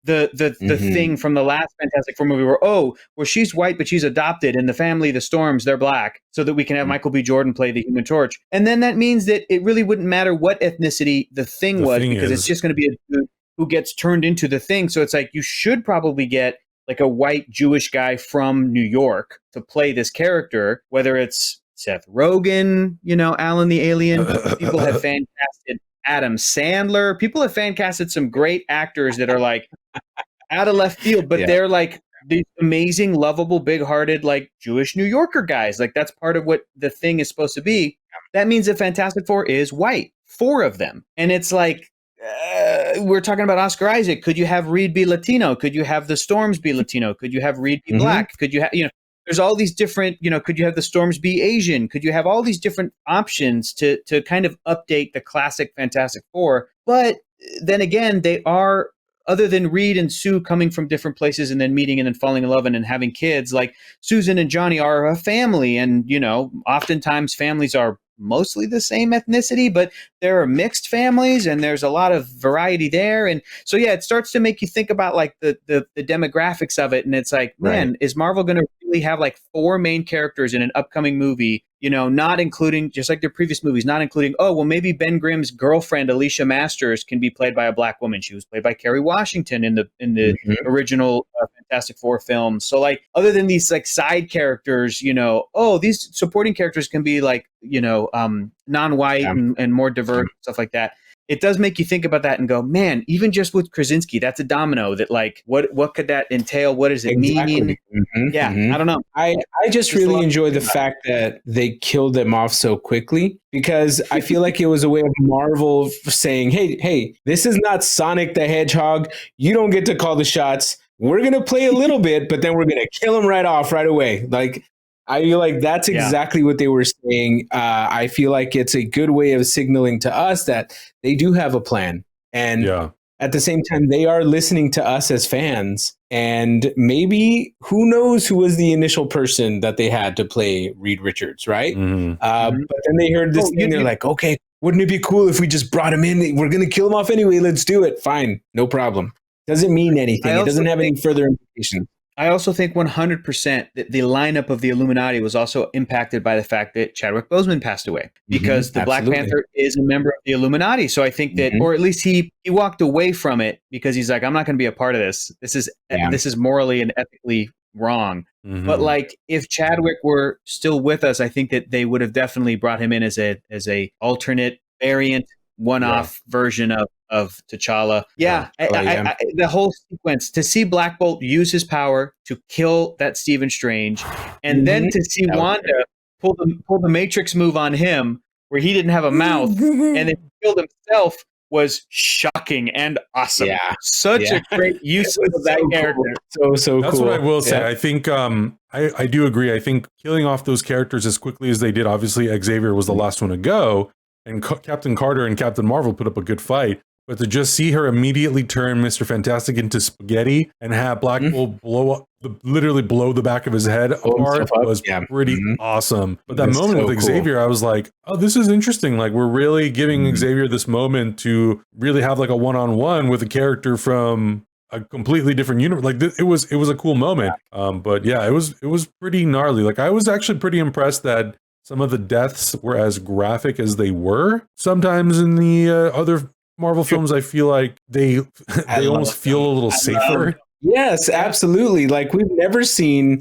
the thing from the last Fantastic Four movie where she's white but she's adopted, and the family, the Storms, they're black, so that we can have Michael B. Jordan play the Human Torch. And then that means that it really wouldn't matter what ethnicity the thing was, because it's just going to be a dude who gets turned into the thing. So it's like, you should probably get like a white Jewish guy from New York to play this character, whether it's Seth Rogen, Alan the Alien. People have fan casted Adam Sandler. People have fan casted some great actors that are like, out of left field, but they're like these amazing, lovable, big-hearted, like Jewish New Yorker guys. Like that's part of what the thing is supposed to be. That means the Fantastic Four is white, 4 of them, and it's like we're talking about Oscar Isaac. Could you have Reed be Latino? Could you have the Storms be Latino? Could you have Reed be black? Could you have there's all these different, could you have the Storms be Asian? Could you have all these different options to kind of update the classic Fantastic Four? But then again, they are, other than Reed and Sue coming from different places and then meeting and then falling in love and then having kids, like Susan and Johnny are a family. And, oftentimes families are mostly the same ethnicity, but there are mixed families and there's a lot of variety there. And so, it starts to make you think about like the demographics of it. And it's like, man, is Marvel going to really have like 4 main characters in an upcoming movie, not including, just like their previous movies, not including, maybe Ben Grimm's girlfriend, Alicia Masters, can be played by a black woman. She was played by Kerry Washington in the original Fantastic Four films. So like, other than these like side characters, these supporting characters can be like, non-white and more diverse, stuff like that. It does make you think about that and go, man, even just with Krasinski, that's a domino that like, what could that entail? What does it mean? I don't know. I just really enjoy the fact that they killed them off so quickly, because I feel like it was a way of Marvel saying, hey, this is not Sonic the Hedgehog. You don't get to call the shots. We're going to play a little bit, but then we're going to kill him right off right away. Like, I feel like that's exactly what they were saying. I feel like it's a good way of signaling to us that they do have a plan. And at the same time, they are listening to us as fans. And maybe, who knows who was the initial person that they had to play Reed Richards, right? But then they heard this thing, they're like, okay, wouldn't it be cool if we just brought him in? We're going to kill him off anyway. Let's do it. Fine. No problem. Doesn't mean anything. It doesn't have any further implications. I also think 100% that the lineup of the Illuminati was also impacted by the fact that Chadwick Boseman passed away, because the Black Panther is a member of the Illuminati. So I think that, or at least he walked away from it because he's like, I'm not going to be a part of this. This is morally and ethically wrong. But like, if Chadwick were still with us, I think that they would have definitely brought him in as a alternate variant, one-off version of T'Challa. The whole sequence, to see Black Bolt use his power to kill that Stephen Strange, and then to see Wanda pull the Matrix move on him, where he didn't have a mouth, and then killed himself, was shocking and awesome. Such a great use of that character. So that's cool. what I will say. I think I do agree. I think killing off those characters as quickly as they did, obviously Xavier was the last one to go, and Captain Carter and Captain Marvel put up a good fight. But to just see her immediately turn Mr. Fantastic into spaghetti and have Black Bolt literally blow the back of his head apart was pretty awesome. But that moment with Xavier, I was like, oh, this is interesting. Like, we're really giving Xavier this moment to really have like a one-on-one with a character from a completely different universe. Like, it was a cool moment. But yeah, it was pretty gnarly. Like, I was actually pretty impressed that some of the deaths were as graphic as they were. Sometimes in the other Marvel films, I feel like they almost feel a little safer. Yes, absolutely. Like, we've never seen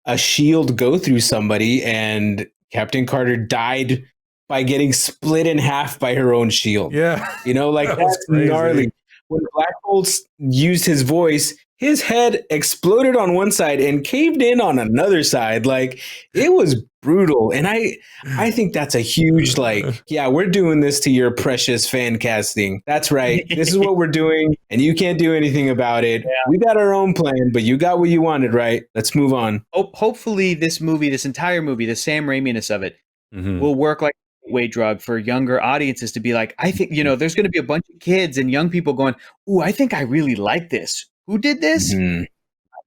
a shield go through somebody and Captain Carter died by getting split in half by her own shield. Yeah. Like, that's gnarly. When Black Bolt used his voice, his head exploded on one side and caved in on another side. Like, it was brutal. And I think that's a huge, like, we're doing this to your precious fan casting. That's right. This is what we're doing, and you can't do anything about it. We got our own plan, but you got what you wanted, right? Let's move on. Hopefully this entire movie, the Sam Raimi-ness of it, will work like a gateway drug for younger audiences to be like, I think, there's going to be a bunch of kids and young people going, ooh, I think I really like this. Who did this?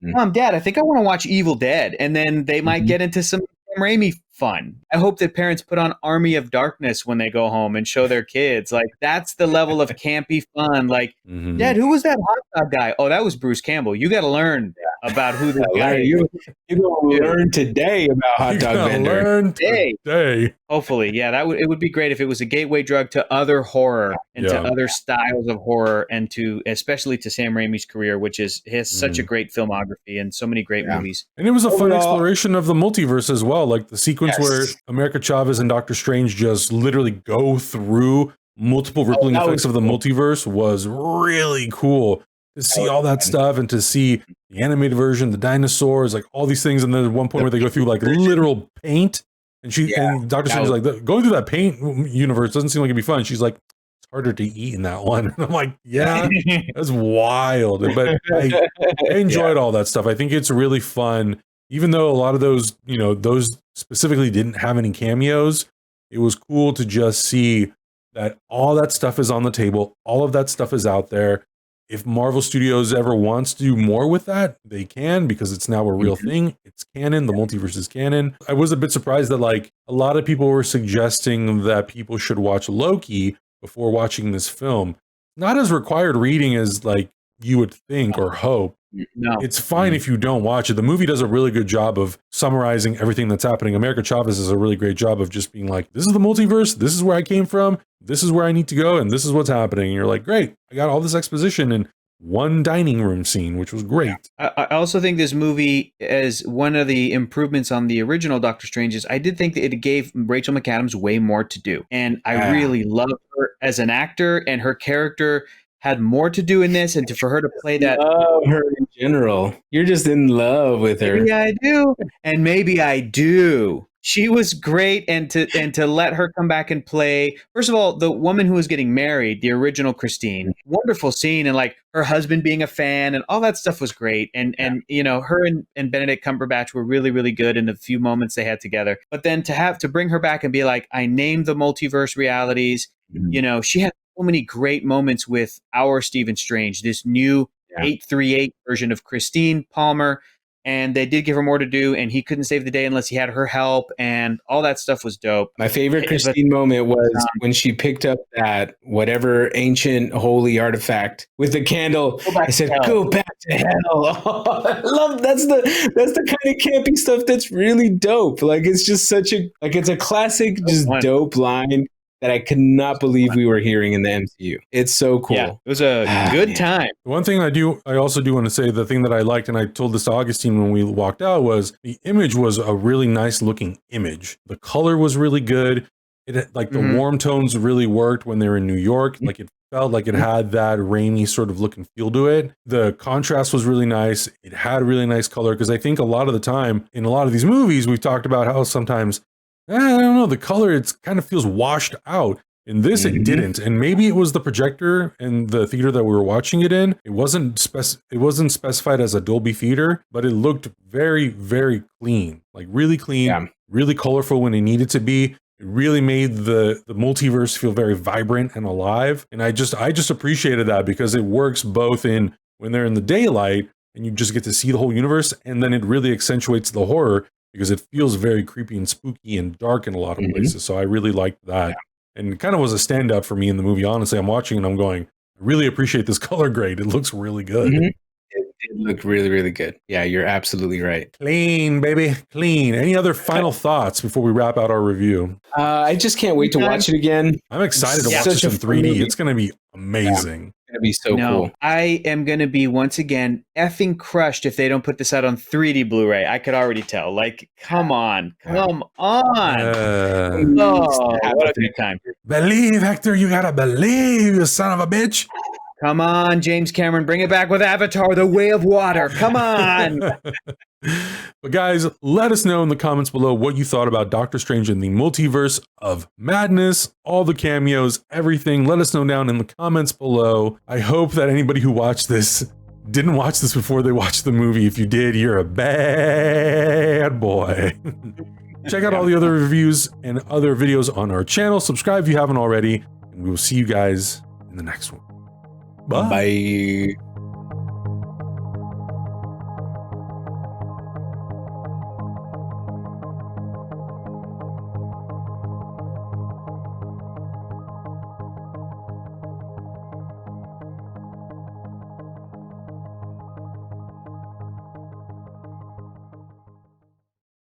Mom, Dad, I think I want to watch Evil Dead. And then they might get into some Sam Raimi fun. I hope that parents put on Army of Darkness when they go home and show their kids. Like, that's the level of campy fun. Like, Dad, who was that hot dog guy? Oh, that was Bruce Campbell. You got to learn about who this guy is. You're going to learn today about Hot Dog Bender. Learn today. Hopefully, it would be great if it was a gateway drug to other horror and to other styles of horror, and to especially to Sam Raimi's career, which has such a great filmography and so many great movies. And it was a fun exploration of the multiverse as well. Like, the sequence where America Chavez and Doctor Strange just literally go through multiple rippling effects of the multiverse was really cool. to see all that stuff and to see the animated version, the dinosaurs, like all these things. And then at one point where they go through like literal paint, and and Dr. Strange is like, going through that paint universe doesn't seem like it'd be fun. She's like, it's harder to eat in that one. And I'm like, yeah, that's wild. But I enjoyed all that stuff. I think it's really fun, even though a lot of those, you know, those specifically didn't have any cameos. It was cool to just see that all that stuff is on the table. All of that stuff is out there. If Marvel Studios ever wants to do more with that, they can, because it's now a real thing. It's canon. The multiverse is canon. I was a bit surprised that like a lot of people were suggesting that people should watch Loki before watching this film. Not as required reading as like you would think or hope. No. It's fine if you don't watch it. The movie does a really good job of summarizing everything that's happening. America Chavez does a really great job of just being like, this is the multiverse, this is where I came from, this is where I need to go, and this is what's happening. And you're like, great, I got all this exposition in one dining room scene, which was great. I also think this movie, as one of the improvements on the original Doctor Strange, is I did think that it gave Rachel McAdams way more to do. And I really love her as an actor, and her character had more to do in this, and for her to play that. Love her in general. You're just in love with her. Maybe I do, and maybe I do. She was great, and to let her come back and play. First of all, the woman who was getting married, the original Christine, wonderful scene, and like her husband being a fan, and all that stuff was great. And you know, her and Benedict Cumberbatch were really, really good in the few moments they had together. But then to bring her back and be like, I named the multiverse realities. You know, she had so many great moments with our Stephen Strange, this new 838 version of Christine Palmer. And they did give her more to do, and he couldn't save the day unless he had her help, and all that stuff was dope. My favorite Christine moment was when she picked up that whatever ancient holy artifact with the candle. I said, "Go back to hell." Oh, I love that's the kind of campy stuff that's really dope. Like it's just such a it's a classic, just dope line that I could not believe we were hearing in the MCU. It's so cool. Yeah, it was a good time. One thing I also do want to say, the thing that I liked, and I told this to Augustine when we walked out, was the image was a really nice looking image. The color was really good. It like the warm tones really worked when they were in New York. Like it felt like it had that rainy sort of look and feel to it. The contrast was really nice. It had really nice color, because I think a lot of the time in a lot of these movies, we've talked about how sometimes I don't know, the color, it kind of feels washed out. In this, it didn't. And maybe it was the projector and the theater that we were watching it in. It wasn't specified as a Dolby theater, but it looked very, very clean. Like really clean, really colorful when it needed to be. It really made the multiverse feel very vibrant and alive. And I just appreciated that, because it works both in when they're in the daylight and you just get to see the whole universe, and then it really accentuates the horror, because it feels very creepy and spooky and dark in a lot of places. So I really liked that. And it kind of was a standout for me in the movie. Honestly, I'm watching and I'm going, I really appreciate this color grade. It looks really good. It looked really, really good. Yeah, you're absolutely right. Clean, baby, clean. Any other final thoughts before we wrap out our review? I just can't wait to watch it again. I'm excited to watch this in 3D. It's going to be amazing. It's going to be so cool. I am going to be, once again, effing crushed if they don't put this out on 3D Blu-ray. I could already tell. Like, come on. What a good time. Believe, Hector. You got to believe, you son of a bitch. Come on, James Cameron, bring it back with Avatar, The Way of Water. Come on. But guys, let us know in the comments below what you thought about Doctor Strange in the Multiverse of Madness, all the cameos, everything. Let us know down in the comments below. I hope that anybody who watched this didn't watch this before they watched the movie. If you did, you're a bad boy. Check out all the other reviews and other videos on our channel. Subscribe if you haven't already, and we will see you guys in the next one. Bye. Bye.